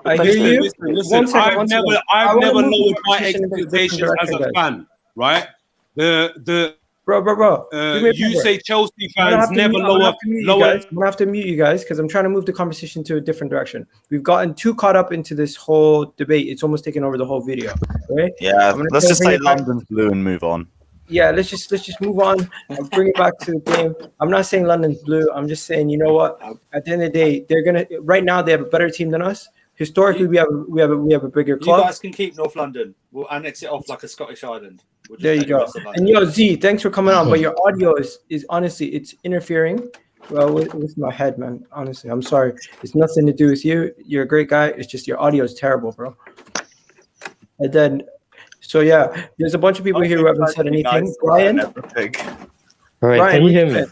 I hear you. Listen, I've never lowered my expectations as a fan, right? Bro. You say Chelsea fans never lower. I'm gonna have to mute you guys because I'm trying to move the conversation to a different direction. We've gotten too caught up into this whole debate. It's almost taken over the whole video. Right? Yeah, let's just say London's blue and move on. Yeah, let's just move on and bring it back to the game. I'm not saying London's blue. I'm just saying, you know what? At the end of the day, they're gonna. Right now, they have a better team than us. Historically, we have a bigger club. You guys can keep North London. We'll annex it off like a Scottish island. There you go. And yo, Z, thanks for coming on. But your audio is honestly, it's interfering. Well, with my head, man. Honestly, I'm sorry. It's nothing to do with you. You're a great guy. It's just your audio is terrible, bro. And then. So yeah, there's a bunch of people here who haven't said anything. Brian? All right, can you hear me?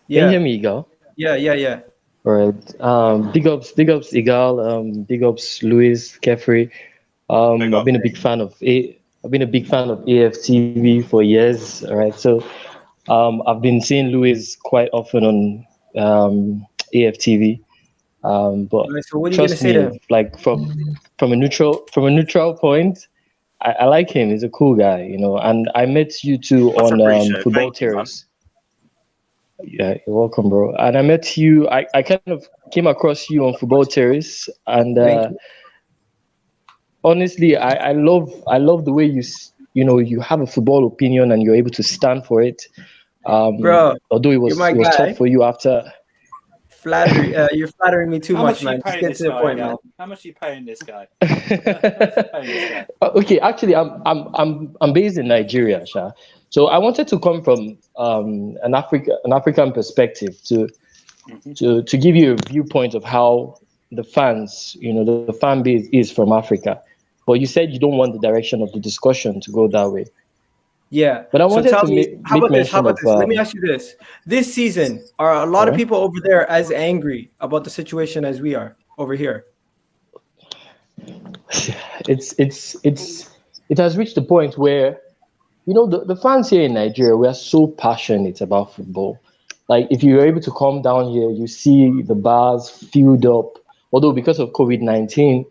Yeah. Can you hear me, Igal? Yeah. All right. Big ups, Igal. Big ups, Louis, Kefri. I've been a big fan of AFTV for years. All right, so I've been seeing Louis quite often on AFTV. But so what are you gonna say to him? Like from a neutral point. I like him. He's a cool guy, you know. And I met you two on Football Terrace. Yeah, you're welcome, bro. And I met you. I kind of came across you on Football Terrace, and honestly, I love the way you have a football opinion and you're able to stand for it. Bro, although it was tough for you after. Flattery, you're flattering me too much, man. Just get to the point, man. How much are you paying this guy? Okay, actually, I'm based in Nigeria, Sha. So I wanted to come from an African perspective to give you a viewpoint of how the fans, the fan base is from Africa. But you said you don't want the direction of the discussion to go that way. Yeah. But I So wanted tell to me, how make about this? How mention about of this? Let me ask you this. This season, are a lot of alright. people over there as angry about the situation as we are over here? It has reached the point where the fans here in Nigeria, we are so passionate about football. Like if you're able to come down here, you see the bars filled up. Although because of COVID-19,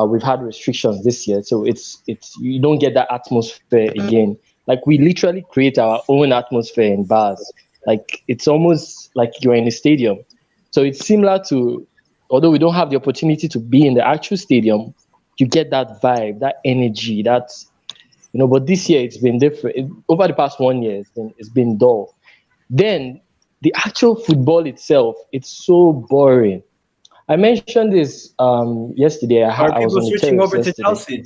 we've had restrictions this year, so it's you don't get that atmosphere again. Like we literally create our own atmosphere in bars. Like it's almost like you're in a stadium. So it's similar to, although we don't have the opportunity to be in the actual stadium, you get that vibe, that energy, but this year it's been different. Over the past 1 year, it's been dull. Then the actual football itself, it's so boring. I mentioned this yesterday. Are I was people on the switching terrace over to yesterday. Chelsea?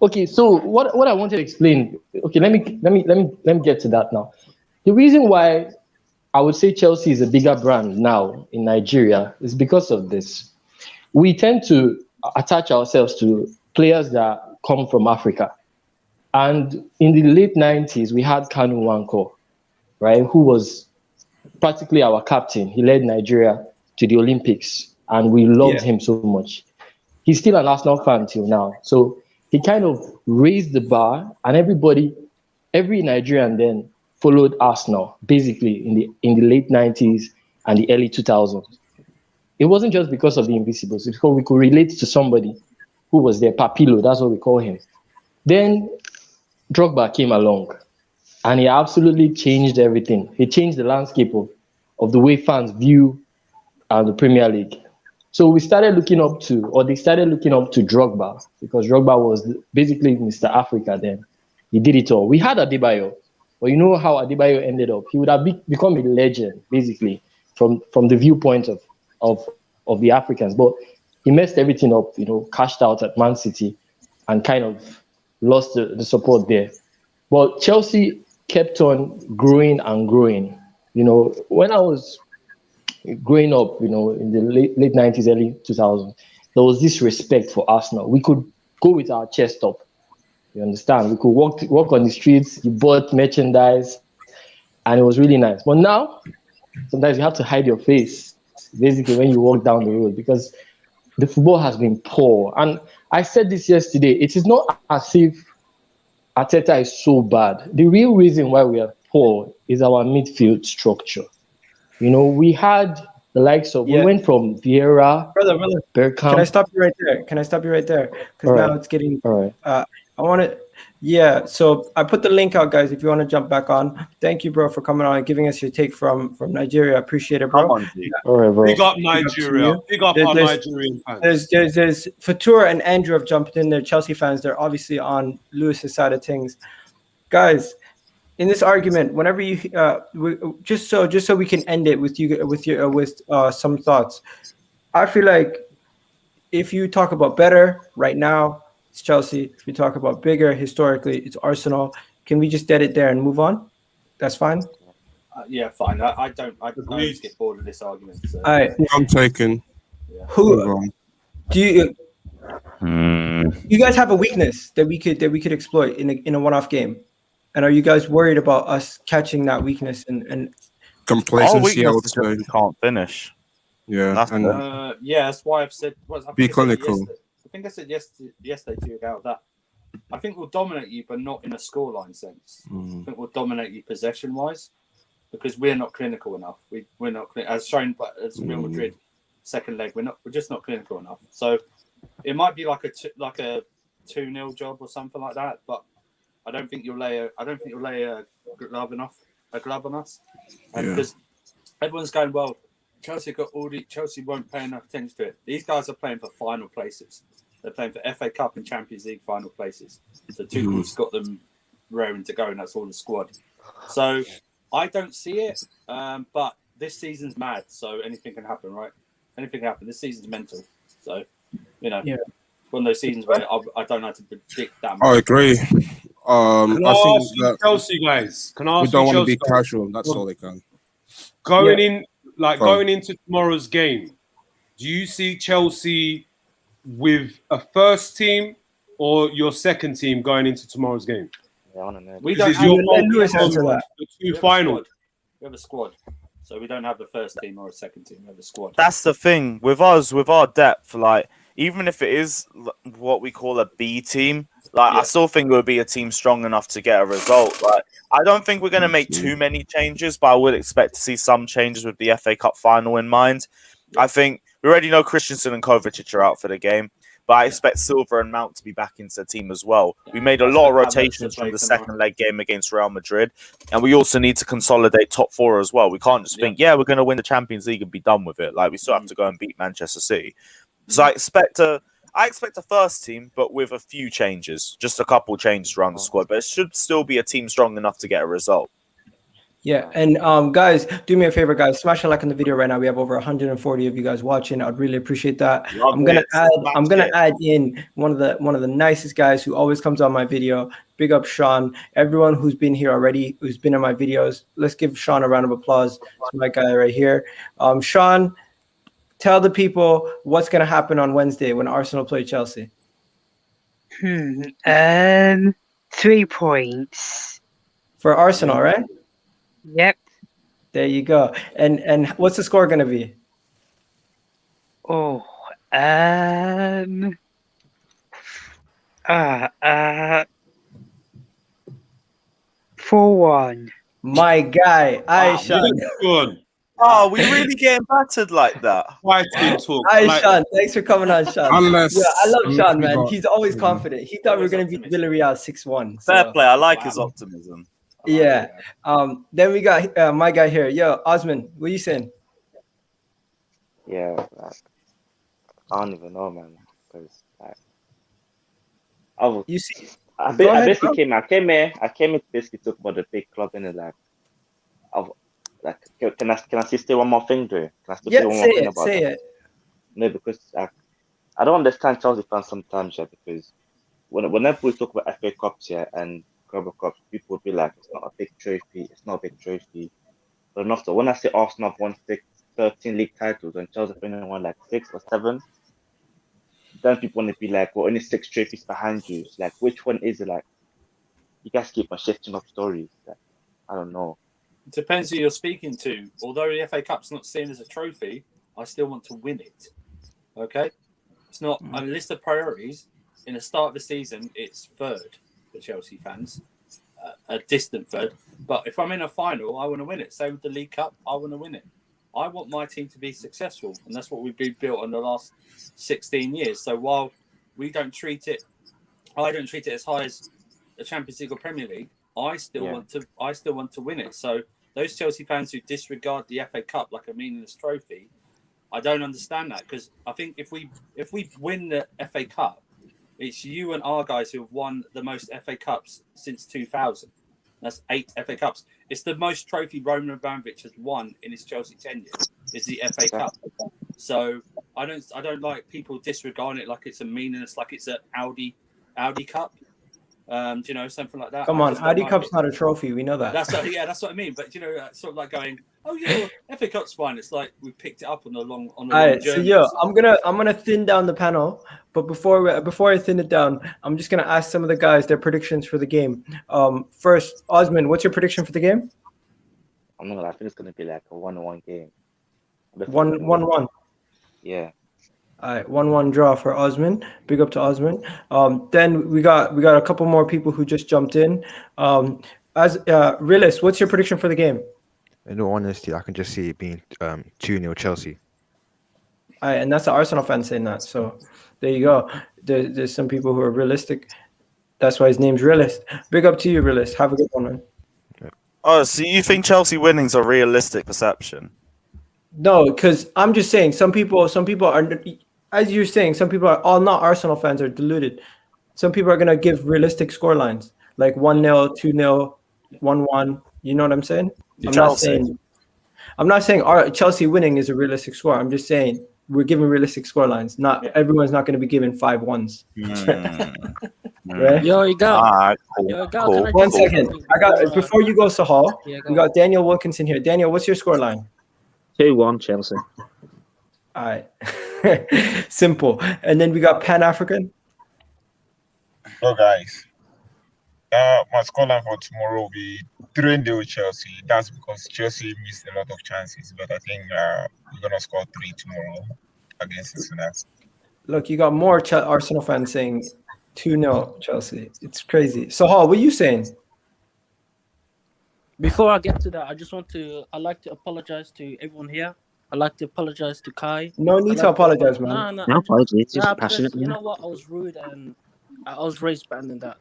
Okay, so what I wanted to explain. Okay, let me get to that now. The reason why I would say Chelsea is a bigger brand now in Nigeria is because of this. We tend to attach ourselves to players that come from Africa. And in the late 90s, we had Kanu Nwankwo, right, who was practically our captain. He led Nigeria to the Olympics, and we loved him so much. He's still an Arsenal fan till now. So he kind of raised the bar, and every Nigerian then followed Arsenal, basically in the late 90s and the early 2000s. It wasn't just because of the Invisibles, it's because we could relate to somebody who was there, Papilo, that's what we call him. Then Drogba came along, and he absolutely changed everything. He changed the landscape of the way fans view the Premier League. So we started looking up to, or they started looking up to Drogba, because Drogba was basically Mr. Africa then. He did it all. We had Adebayo, but you know how Adebayo ended up. He would have become a legend, basically, from the viewpoint of the Africans. But he messed everything up, cashed out at Man City and kind of lost the support there. But Chelsea kept on growing and growing. When I was growing up, in the late 90s, early 2000s, there was this respect for Arsenal. We could go with our chest up. You understand? We could walk on the streets, you bought merchandise, and it was really nice. But now, sometimes you have to hide your face, basically, when you walk down the road, because the football has been poor. And I said this yesterday, it is not as if Arteta is so bad. The real reason why we are poor is our midfield structure. We had the likes of, we went from Vieira, brother. Bergkamp. Can I stop you right there? Because now it's getting. All right. I want to. Yeah. So I put the link out, guys. If you want to jump back on, thank you, bro, for coming on and giving us your take from Nigeria. I appreciate it, bro. All right, bro. Big up Nigeria. Big up our Nigerian fans. There's Fatura and Andrew have jumped in there. Chelsea fans. They're obviously on Lewis's side of things, guys. In this argument, whenever you just so we can end it with some thoughts. I feel like if you talk about better right now, it's Chelsea. If you talk about bigger historically, it's Arsenal. Can we just dead it there and move on? That's fine. Yeah, fine. I just get bored of this argument. So. All right, I'm taking. Yeah. Who do you? You guys have a weakness that we could exploit in a one-off game. And are you guys worried about us catching that weakness and complacency? I would say we can't finish. Yeah, that's why I've said. Be clinical. I think I said yesterday to you about that. I think we'll dominate you, but not in a scoreline sense. I think we'll dominate you possession-wise, because we're not clinical enough. We're not as shown as Real Madrid second leg. We're just not clinical enough. So it might be like a 2-0 job or something like that, but. I don't think you'll lay a glove on us, because everyone's going, well, Chelsea won't pay enough attention to it. These guys are playing for final places. They're playing for FA Cup and Champions League final places. So Tuchel's got them raring to go, and that's all the squad. So I don't see it, but this season's mad, so anything can happen, right? Anything can happen. This season's mental, so one of those seasons where I don't know how to predict that much. I agree. I think that Chelsea guys, we don't want to be casual. That's all they can. Going into tomorrow's game, do you see Chelsea with a first team or your second team going into tomorrow's game? Yeah, I want to know. We This don't is have your Let focus Lewis on answer that. the we two have a final. squad. We have a squad. So we don't have the first team or a second team. We have a squad. That's the thing with us, with our depth. Like, even if it is what we call a B team, like I still think it would be a team strong enough to get a result. Like, I don't think we're going to make too many changes, but I would expect to see some changes with the FA Cup final in mind. I think we already know Christensen and Kovacic are out for the game, but I expect Silva and Mount to be back into the team as well. We made a lot of rotations from the second leg game against Real Madrid, and we also need to consolidate top four as well. We can't just think, we're going to win the Champions League and be done with it. Like, we still have to go and beat Manchester City. So I expect a first team, but with a few changes, just a couple changes around the squad. But it should still be a team strong enough to get a result. Yeah, and guys, do me a favor, guys, smash a like on the video right now. We have over 140 of you guys watching. I'd really appreciate that. I'm gonna add in one of the nicest guys who always comes on my video. Big up Sean. Everyone who's been here already, who's been in my videos, let's give Sean a round of applause. It's my guy right here. Sean, tell the people what's gonna happen on Wednesday when Arsenal play Chelsea. 3 points for Arsenal, right? Yep. There you go. And what's the score going to be? 4-1. My guy, Aishan. Oh, we really getting battered like that? Aishan, thanks for coming on, Sean. Unless, I love Sean, man. He's always confident. He thought we were going to beat Villarreal 6-1. Fair play. I like his optimism. Yeah. Then we got my guy here. Yo, Osman, what you saying? Yeah, like, I don't even know, man. Because I basically came here to basically talk about the big club and can I say one more thing, though? Can I still say one more thing about that? No, because I don't understand Chelsea fans sometimes, because whenever we talk about FA Cups, and Club Cups, people will be like, it's not a big trophy, But enough so when I say Arsenal have won 13 league titles and Chelsea have only won like 6 or 7, then people want to be like, well, only 6 trophies behind you. It's like, which one is it? Like, you guys keep on shifting up stories. Like, I don't know. It depends who you're speaking to. Although the FA Cup's not seen as a trophy, I still want to win it. Okay? It's not a list of priorities. In the start of the season, it's third for Chelsea fans, a distant third. But if I'm in a final, I want to win it. Same with the League Cup, I want to win it. I want my team to be successful, and that's what we've been built on the last 16 years. So while I don't treat it as high as the Champions League or Premier League, I still want to win it. So those Chelsea fans who disregard the FA Cup like a meaningless trophy, I don't understand that, because I think if we win the FA Cup, it's you and our guys who have won the most FA Cups since 2000. That's 8 FA Cups. It's the most trophy Roman Abramovich has won in his Chelsea tenure. Is the FA Cup. So I don't like people disregarding it like it's a meaningless, like it's an Audi Cup. Something like that. Come on, Audi Cup's not a trophy. We know that. That's what I mean. But sort of like going, FA Cup's fine. It's like we picked it up on the long All right, journey. so I'm gonna thin down the panel, but before I thin it down, I'm just gonna ask some of the guys their predictions for the game. First, Osman, what's your prediction for the game? I'm not gonna. I think it's gonna be like a 1-1 game. 1-1. Yeah. All right, 1-1 draw for Osman. Big up to Osman. Then we got a couple more people who just jumped in. Realist, what's your prediction for the game? In all honesty, I can just see it being 2-0 Chelsea. All right, and that's the Arsenal fan saying that. So there you go. There's some people who are realistic. That's why his name's Realist. Big up to you, Realist. Have a good one, man. Oh, so you think Chelsea winning's a realistic perception? No, because I'm just saying some people are, as you're saying, some people are all not Arsenal fans are deluded. Some people are gonna give realistic score lines like 1-0, 2-0, 1-1. You know what I'm saying? I'm not saying Chelsea winning is a realistic score. I'm just saying we're giving realistic score lines. Everyone's not going to be given 5-1s. Right? Yo, you got. Cool. One second. Before you go, Sahal. We got Daniel Wilkinson here. Daniel, what's your score line? 2-1 Chelsea. All right. Simple. And then we got Pan African. Go guys. My scoreline for tomorrow will be 3-0 Chelsea. That's because Chelsea missed a lot of chances, but I think we're gonna score 3 tomorrow against Cincinnati. Look, you got more Arsenal fans saying 2-0 Chelsea. It's crazy. So, Hall, what are you saying? Before I get to that, I'd like to apologize to everyone here. I'd like to apologize to Kai. No need to apologize, man. No, No apologies, just because passionate. you know what, I was rude and I was raised bad in that.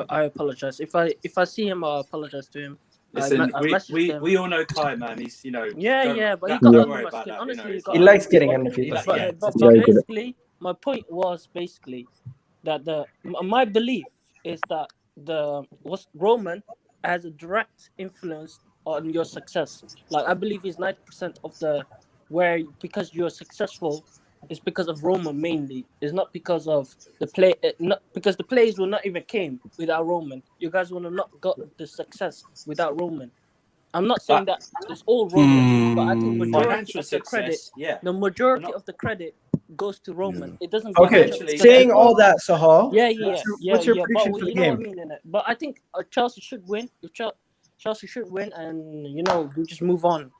I apologize. If I see him, I'll apologize to him. Listen, I messaged him. we all know Kai, man. He's but he don't got worry under my about skin. that, Honestly, He likes getting under people's But, skin. but basically, my point was basically that my belief is that Roman has a direct influence on your success. Like I believe he's 90% of because you're successful is because of Roman mainly. It's not because of the play. Not because the plays will not even came without Roman. You guys would have not got the success without Roman. I'm not saying that it's all Roman, but I think financial success, the majority of the credit goes to Roman. It doesn't. Okay, saying all that, Sahal. What's your prediction for the You know what I game? mean in it. But I think Chelsea should win. Chelsea should win, and we just move on.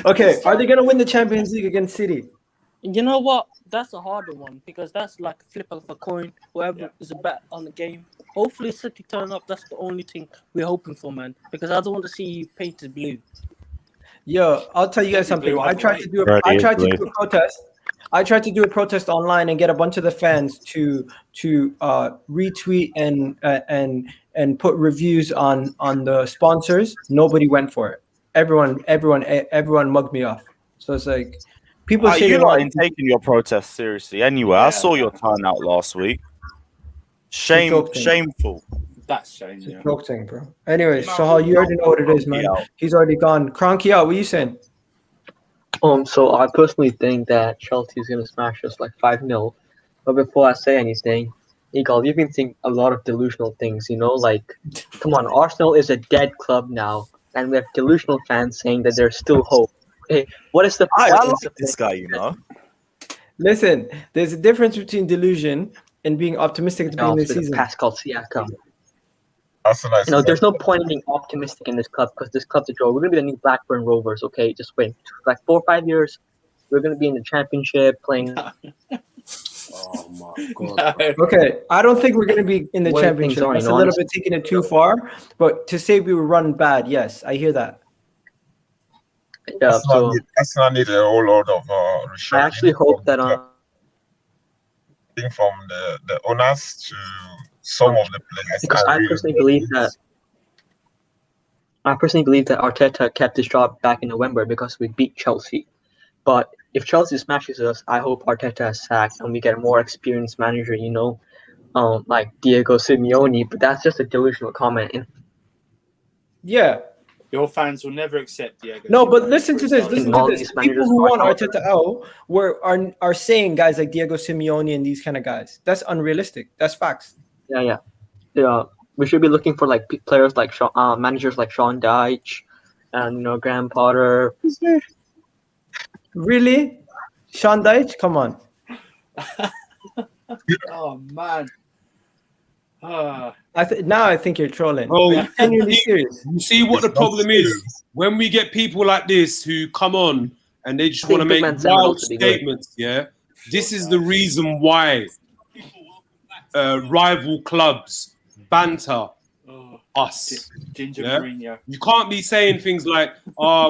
Okay, are they gonna win the Champions League against City? You know what? That's a harder one because that's like a flip of a coin. Whoever is a bet on the game. Hopefully, City turn up. That's the only thing we're hoping for, man. Because I don't want to see you painted blue. Yo, I'll tell you guys something. I tried to do a protest. I tried to do a protest online and get a bunch of the fans to retweet and put reviews on the sponsors. Nobody went for it. Everyone mugged me off. So it's like people say you ain't taking your protest seriously anyway. I saw your turnout last week. Shameful. That's shameful. Joking, bro. Anyway, Sahal, you already know what it is, man. He's already gone. Kroenke out. What are you saying? So I personally think that Chelsea is gonna smash us like 5-0. But before I say anything, Eagle, you've been saying a lot of delusional things, like, come on, Arsenal is a dead club now, and we have delusional fans saying that there's still hope. Okay, what is the point? I like this guy, Listen, there's a difference between delusion and being optimistic at the beginning of the season. Pascal Siakam. There's no point in being optimistic in this club because this club's a draw. We're gonna be the new Blackburn Rovers, okay? Just win. Like 4 or 5 years, we're gonna be in the championship playing. Oh my god. Okay, I don't think we're gonna be in the championship. That's a little bit taking it too far. But to say we were run bad, yes, I hear that. Yeah, Arsenal need a whole lot of I actually hope that from the owners to some of the players. Because I personally believe that Arteta kept his job back in November because we beat Chelsea. But if Chelsea smashes us, I hope Arteta is sacked and we get a more experienced manager, like Diego Simeone. But that's just a delusional comment. Yeah. Your fans will never accept Diego. No, but listen to this. People who want Arteta out are saying guys like Diego Simeone and these kind of guys. That's unrealistic. That's facts. Yeah. We should be looking for like players like managers like Sean Dyche and Graham Potter. Really, Sean Dyche? Come on. Oh man. Now I think you're trolling. Oh, genuinely serious. You see what the problem is? When we get people like this who come on and they just want to make wild statements, this is the reason why rival clubs banter us. You can't be saying things like,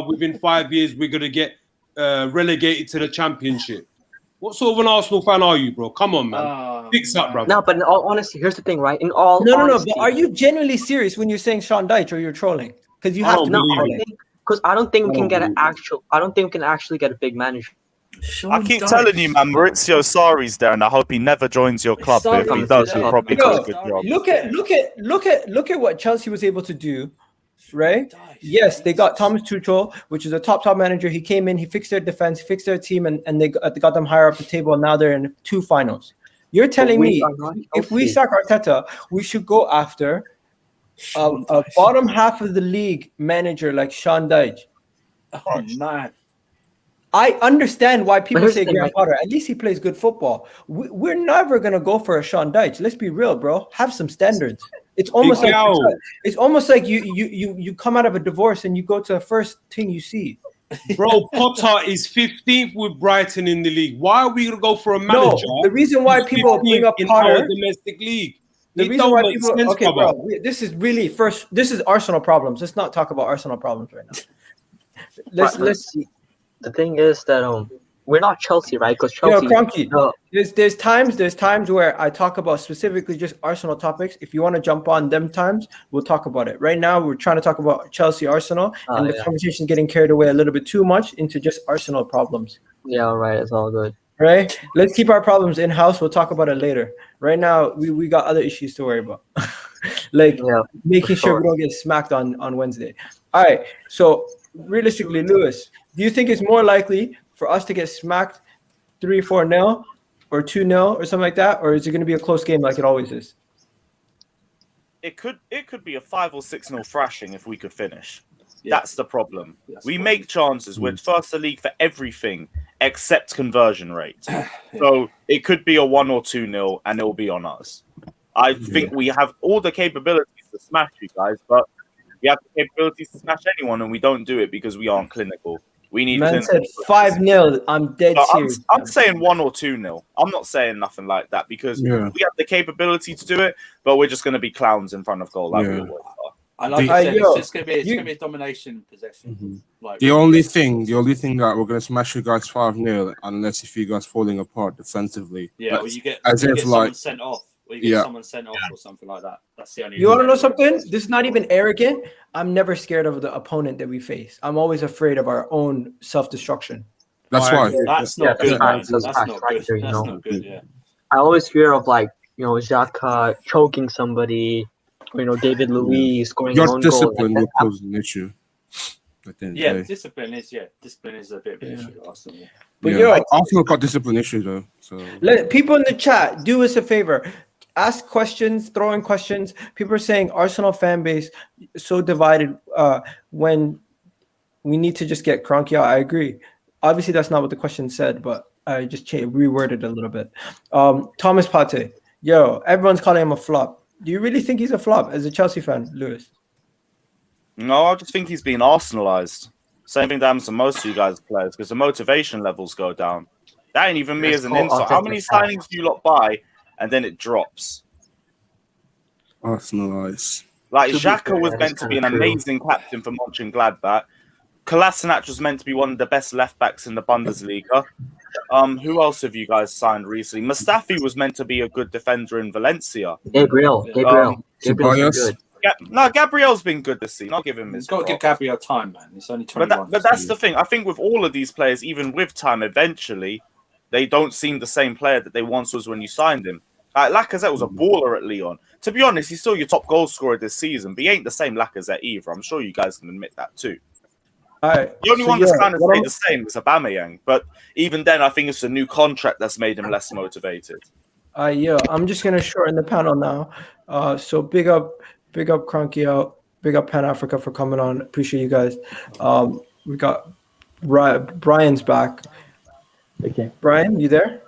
within 5 years we're going to get relegated to the championship. What sort of an Arsenal fan are you, bro? Come on, man. Fix up, bro. No, but in all honesty, here's the thing, right? In all No. But are you genuinely serious when you're saying Sean Dyche or you're trolling? Because you have to. Because I don't think we can get I don't think we can actually get a big manager. I keep telling you, man, Maurizio Sarri's there, and I hope he never joins your club. But if he does, he'll probably do a good job. Look at what Chelsea was able to do, right? Yes, they got Thomas Tuchel, which is a top manager. He came in, he fixed their defense, he fixed their team, and they got them higher up the table. And now they're in 2 finals. You're telling me if we sack Arteta, we should go after a bottom half of the league manager like Sean Dyche? Oh man. I understand why people say Graham Potter. At least he plays good football. We're never going to go for a Sean Dyche. Let's be real, bro. Have some standards. It's almost like you come out of a divorce and you go to the first thing you see. Bro, Potter is 15th with Brighton in the league. Why are we gonna go for a manager? No, the reason why people bring up in Potter our domestic league. The reason why people this is really this is Arsenal problems. Let's not talk about Arsenal problems right now. Let's see. The thing is that we're not Chelsea, right? Because Chelsea. Kroenke, there's times where I talk about specifically just Arsenal topics. If you want to jump on them times, we'll talk about it. Right now, we're trying to talk about Chelsea, Arsenal, and the conversation's getting carried away a little bit too much into just Arsenal problems. Yeah, right. It's all good. Right? Let's keep our problems in house. We'll talk about it later. Right now, we got other issues to worry about, making sure we don't get smacked on Wednesday. All right. So realistically, Lewis, do you think it's more likely for us to get smacked 3-4-0 or 2-0 or something like that, or is it going to be a close game like it always is? It could be a 5 or 6-0 thrashing if we could finish. Yeah. That's the problem. We make chances. We're first the league for everything except conversion rate. So it could be a 1 or 2-0 and it'll be on us. I think we have all the capabilities to smash you guys, but we have the capabilities to smash anyone and we don't do it because we aren't clinical. We need. Man said 5-0. I'm dead serious. I'm saying 1 or 2-0. I'm not saying nothing like that because we have the capability to do it, but we're just going to be clowns in front of goal like we always are. I like I said, it's just going to be a domination possession. Mm-hmm. Like the only thing that we're going to smash you guys 5-0 unless if you guys falling apart defensively. Yeah, or you get someone sent off. Or you get someone sent off or something like that. That's the only. You want to know something? This is not even arrogant. I'm never scared of the opponent that we face. I'm always afraid of our own self-destruction. That's why. That's not good. That's not good. That's not good. Yeah. I always fear of Xhaka choking somebody. David Luiz scoring your own discipline goal. will cause an issue. Discipline is a bit of an issue. Arsenal. But Arsenal got discipline issues though. So let people in the chat do us a favor. Ask questions, throw in questions. People are saying Arsenal fan base so divided when we need to just get Kroenke out. I agree. Obviously, that's not what the question said, but I just reworded a little bit. Thomas Partey, everyone's calling him a flop. Do you really think he's a flop as a Chelsea fan, Lewis? No, I just think he's been Arsenalized. Same thing that happens to most of you guys' players because the motivation levels go down. That ain't even me as an insult. How many signings do you lot buy and then it drops? Arsenalized. Like Xhaka was meant to be an amazing captain for Mönchengladbach. Kolasinac was meant to be one of the best left backs in the Bundesliga. Who else have you guys signed recently? Mustafi was meant to be a good defender in Valencia. Gabriel's good. Gabriel's been good this season. I'll give him his. He's got to give Gabriel time, man. He's only 21. But that's the thing. I think with all of these players, even with time, eventually they don't seem the same player that they once was when you signed him. Like Lacazette was a baller at Lyon. To be honest, he's still your top goal scorer this season, but he ain't the same Lacazette either. I'm sure you guys can admit that too. The only one that's kind of stayed the same is Aubameyang, but even then, I think it's a new contract that's made him less motivated. I'm just gonna shorten the panel now. So big up Kroenke out, big up Pan Africa for coming on. Appreciate you guys. We got Brian's back. Okay, Brian, you there?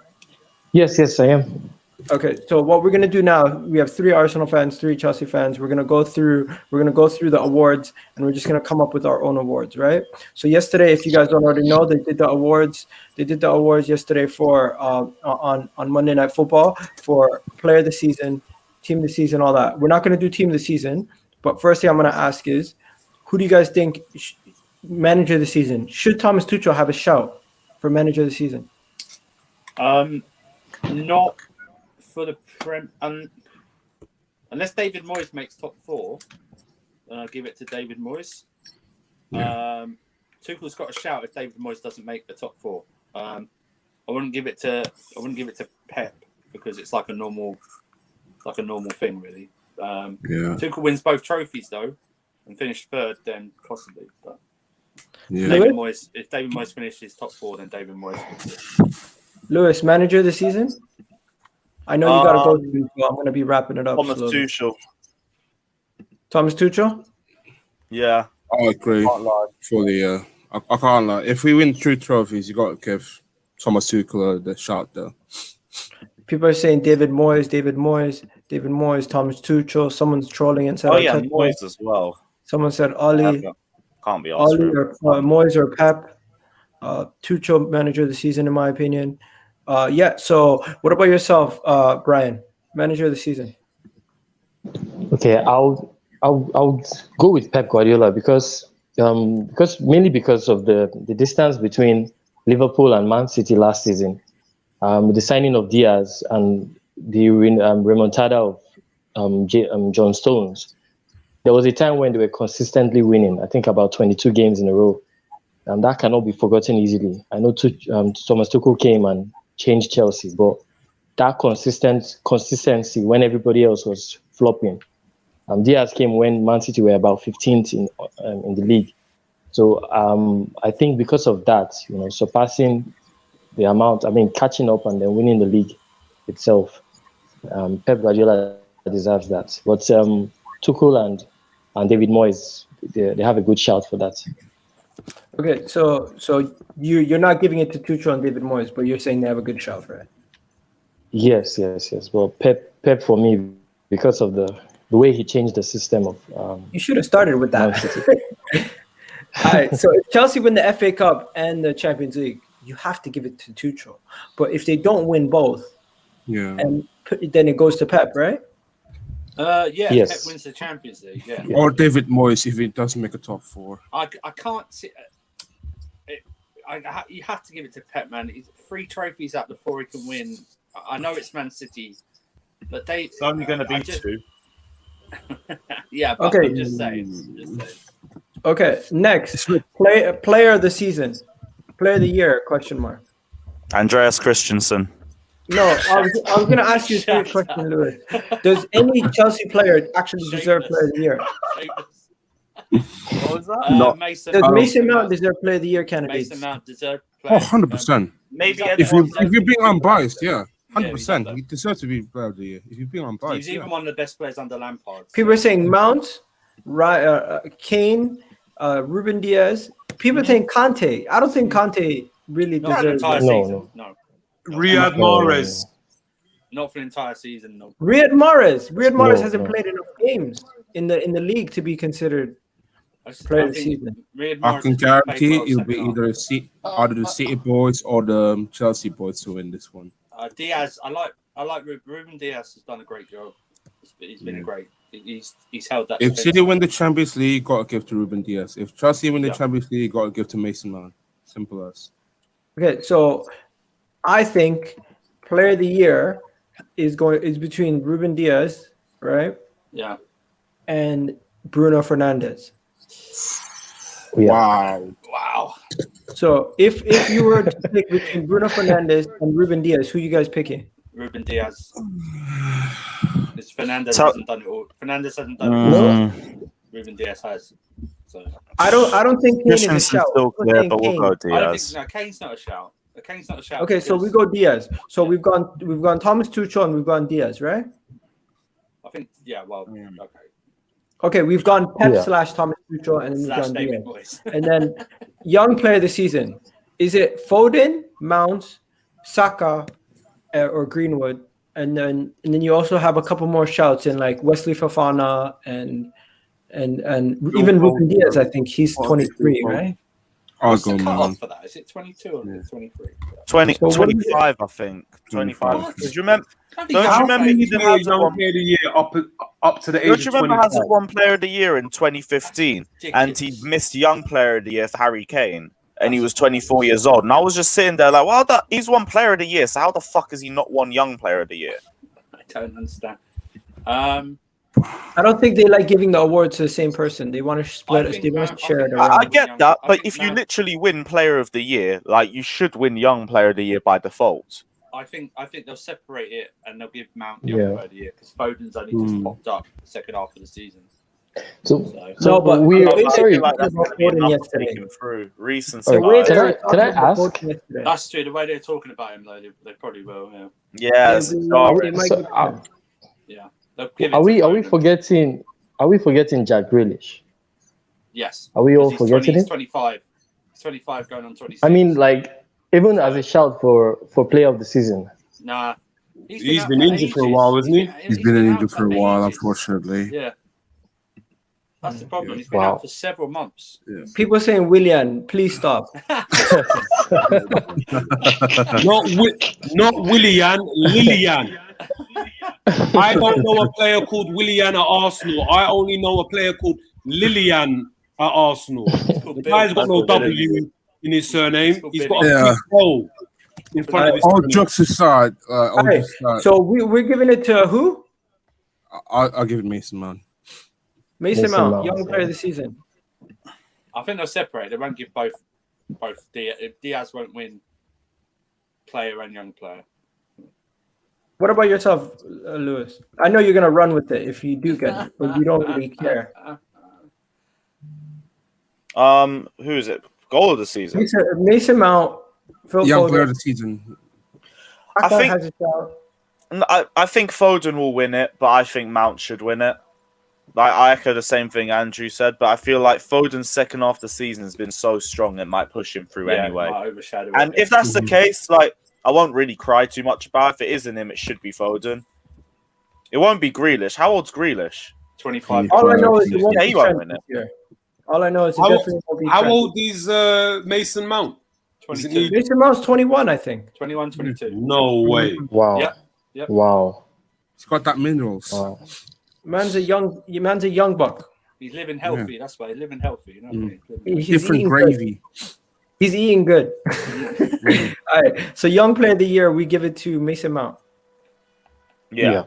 Yes, I am. Okay, so what we're gonna do now, we have 3 Arsenal fans, 3 Chelsea fans. We're gonna go through the awards, and we're just gonna come up with our own awards, right? So yesterday, if you guys don't already know, they did the awards. They did the awards yesterday for on Monday Night Football for Player of the Season, Team of the Season, all that. We're not gonna do Team of the Season, but first thing I'm gonna ask is, who do you guys think Manager of the Season? Should Thomas Tuchel have a shout for Manager of the Season? Not for the unless David Moyes makes top 4, then I'll give it to David Moyes. Yeah. Tuchel's got a shout if David Moyes doesn't make the top 4. I wouldn't give it to Pep because it's like a normal thing really. Tuchel wins both trophies though and finished 3rd, then possibly. But if David Moyes finishes top 4, then David Moyes. Lewis, Manager of the Season? I know you got to go, so I'm going to be wrapping it up. Thomas Tuchel? Yeah. I agree. Fully, I can't lie. If we win 2 trophies, you got to give Thomas Tuchel the shout, though. People are saying David Moyes, Thomas Tuchel. Someone's trolling and said Arteta. Moyes as well. Someone said Oli. Can't be asked Oli for or Moyes or Pep. Tuchel manager of the season, in my opinion. Yeah. So, what about yourself, Brian? Manager of the season. Okay, I'll go with Pep Guardiola because mainly because of the distance between Liverpool and Man City last season, the signing of Diaz and the remontada of John Stones. There was a time when they were consistently winning. I think about 22 games in a row, and that cannot be forgotten easily. I know Thomas Tuchel came and changed Chelsea, but that consistency when everybody else was flopping. Diaz came when Man City were about 15th in the league. So I think because of that, surpassing the amount, catching up and then winning the league itself, Pep Guardiola deserves that. But Tuchel and David Moyes, they have a good shout for that. Okay, so you're not giving it to Tuchel and David Moyes, but you're saying they have a good shout for it. Yes. Well, Pep for me, because of the way he changed the system of. You should have started with that. All right, so if Chelsea win the FA Cup and the Champions League, you have to give it to Tuchel. But if they don't win both, then it goes to Pep, right? Yes. Pep wins the Champions League. Yeah. Or David Moyes if he doesn't make a top four. I can't see. You have to give it to Pep, man. He's 3 trophies up before he can win. I know it's Man City, but it's only going to be 2. Yeah, but okay. I'm just saying. Okay, next player of the season, player of the year ? Andreas Christensen. No, I was going to ask you a question, Lewis. Does any Chelsea player actually deserve player of the year? What was that? Does Mason Mount deserve player of the year candidate? Mason Mount deserve player. 100%. Maybe if you're being unbiased, 100%. He deserves to be player of the year. If you're being unbiased, he's even one of the best players under Lampard. People are saying Mount, Kane, Ruben Diaz. People think Conte. I don't think Conte really deserves it. No. Riyad Mahrez. Not for the entire season. No. Riyad Mahrez hasn't played enough games in the league to be considered player of the season. I can guarantee it'll be either the City boys or the Chelsea boys to win this one. Diaz, I like Ruben Diaz has done a great job. He's been a great. He's held that. If City win the Champions League, got to give to Ruben Diaz. If Chelsea win the Champions League, got to give to Mason Mount. Simple as. Okay, so I think player of the year is between Ruben Diaz, right? Yeah. And Bruno Fernandes. Wow. So if you were to pick between Bruno Fernandes and Ruben Diaz, who are you guys picking? Ruben Diaz. Fernandes hasn't done it all. Fernandes hasn't done it all. Ruben Diaz has. So I don't think Kane is a shout. Still clear, but we'll go Diaz. Kane's not a shout. Kane's not a shout. Okay, so we go Diaz. So we've gone Thomas Tuchel and we've gone Diaz, right? I think okay. Okay, we've gone Pep / Thomas Tuchel and then we've gone Diaz. And then young player of the season. Is it Foden, Mount, Saka, or Greenwood? And then you also have a couple more shouts in like Wesley Fofana and even Ruben Diaz. I think he's 23, right? What's the cut-off for that? Is it 22 or 23? 25, I think. 25. Do you remember? Don't you remember he didn't have young player of the year up to the age of 25? Don't you remember Hazard won player of the year in 2015 and he missed young player of the year for Harry Kane and he was 24 years old and I was just sitting there like, well, he's won player of the year, so how the fuck has he not won young player of the year? I don't understand. I don't think they like giving the award to the same person. They want to split it. They want to share it around. I get that, but if you literally win player of the year, like you should win young player of the year by default. I think they'll separate it and they'll give Mount young player of the year because Foden's only just popped up the second half of the season. But we sorry. Through recency. Can I ask? That's true. The way they're talking about him, though, they probably will. Yeah. Yeah. Are we forgetting Jack Grealish? Yes. Are we all forgetting he's it? 25. He's 25 going on 26. I mean, like even as a shout for player of the season. Nah. He's been injured for a while, hasn't he? He's been injured for a while, unfortunately. Yeah. That's the problem. He's been out for several months. Yeah. People saying Willian, please stop. Not Willian, Lillian. I don't know a player called Willian at Arsenal. I only know a player called Lillian at Arsenal. The guy's got no W in his surname. He's got a big O in front of his all surname. jokes aside, So we're giving it to who? I'll give it Mason Mount. Mason Mount, young player of the season. I think they'll separate. They won't give both. Diaz won't win player and young player. What about yourself, Lewis? I know you're gonna run with it if you do get it, but you don't really care. Who is it? Goal of the season. Mason Mount, Phil Young Foden. player of the season. I think Foden will win it, but I think Mount should win it. Like, I echo the same thing Andrew said, but I feel like Foden's second half of the season has been so strong it might push him through anyway. And if that's the case, like, I won't really cry too much about it. If it isn't him, it should be Foden. It won't be Grealish. How old's Grealish? 25. All I know is he won't he be won't win it. this year. All I know is How old is Mason Mount? 22. Mason Mount's 21, I think. 21, 22. No way. Wow. Yep. Wow. He's got that minerals. Wow. Man's a young buck. He's living healthy. That's why he's living healthy. You know what I mean? He's Different eating gravy. Good. He's eating good. All right. So young player of the year, we give it to Mason Mount. Yeah.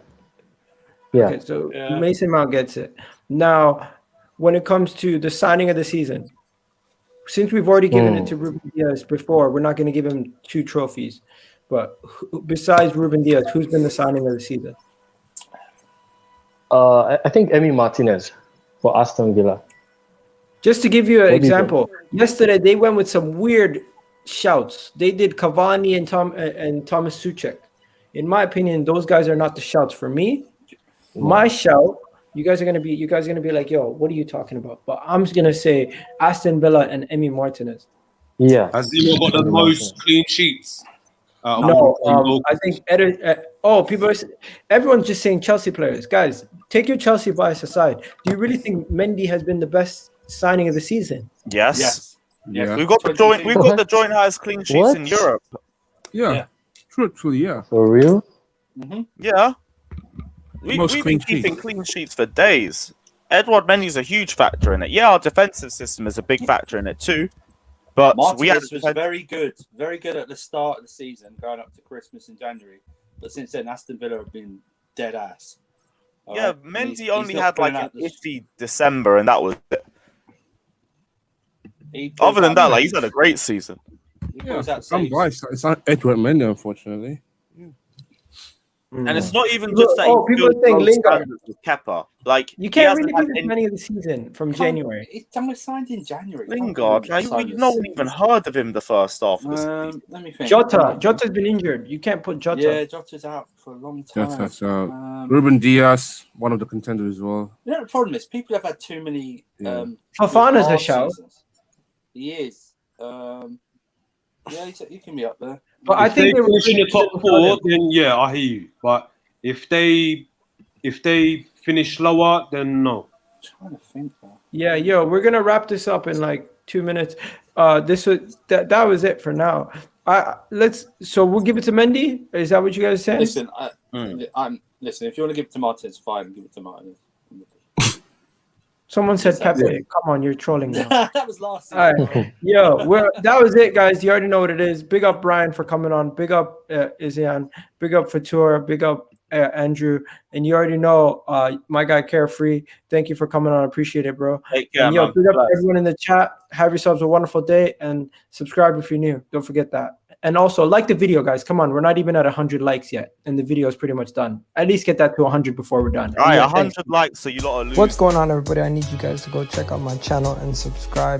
Okay, so Mason Mount gets it. Now, when it comes to the signing of the season, since we've already given it to Ruben Diaz before, we're not going to give him 2 trophies. But besides Ruben Diaz, who's been the signing of the season? I think Emi Martinez for Aston Villa. Just to give you an What do you example, yesterday they went with some weird shouts. They did Cavani and Thomas Suchek. In my opinion, those guys are not the shouts for me. My shout, you guys are gonna be like, yo, what are you talking about? But I'm just gonna say Aston Villa and Emi Martinez. Yeah. Has he got the most clean sheets? No, I think everyone's just saying Chelsea players. Guys, take your Chelsea bias aside. Do you really think Mendy has been the best signing of the season? Yes. Yeah. We've got the joint highest clean sheets in Europe. Yeah. Truthfully, yeah. For real? Yeah. We've Most been clean keeping sheets. clean sheets for days. Edouard Mendy's a huge factor in it. Yeah, our defensive system is a big factor in it too. But Martinez was very good at the start of the season, going up to Christmas in January. But since then, Aston Villa have been dead ass. Yeah, Mendy only had like an iffy December, and that was it. Other than that, like, he's had a great season. Yeah, I'm biased. It's not Edward Mendy, unfortunately. And it's not even just that people are saying Lingard with Kepa. Like, you can't really give him any of the season from January. He's done signed in January. Lingard, like, no one even heard of him the first half of the season. Let me think. Jota's been injured. You can't put Jota. Yeah, Jota's out for a long time. That's Ruben Diaz, one of the contenders as well. You know, the problem is people have had too many. Fofana's a shout. He is. Yeah, he can be up there. But I think they finish in the top 4, then yeah, I hear you. But if they finish lower, then no. I'm trying to think. Yeah, we're gonna wrap this up in like 2 minutes. That was it for now. So we'll give it to Mendy. Is that what you guys are saying? Listen, listen. If you want to give it to Martinez, fine. Give it to Martinez. Someone said Pepe. Come on, you're trolling now. That was last season. All right. That was it, guys. You already know what it is. Big up Brian for coming on. Big up Izian. Big up Fatur. Big up Andrew. And you already know my guy Carefree. Thank you for coming on. I appreciate it, bro. Take care, and man. big up everyone in the chat. Have yourselves a wonderful day and subscribe if you're new. Don't forget that. And also like the video, guys. Come on, we're not even at 100 likes yet, and the video is pretty much done. At least get that to 100 before we're done. All right, 100 likes, so you lot are losing. What's going on, everybody? I need you guys to go check out my channel and subscribe.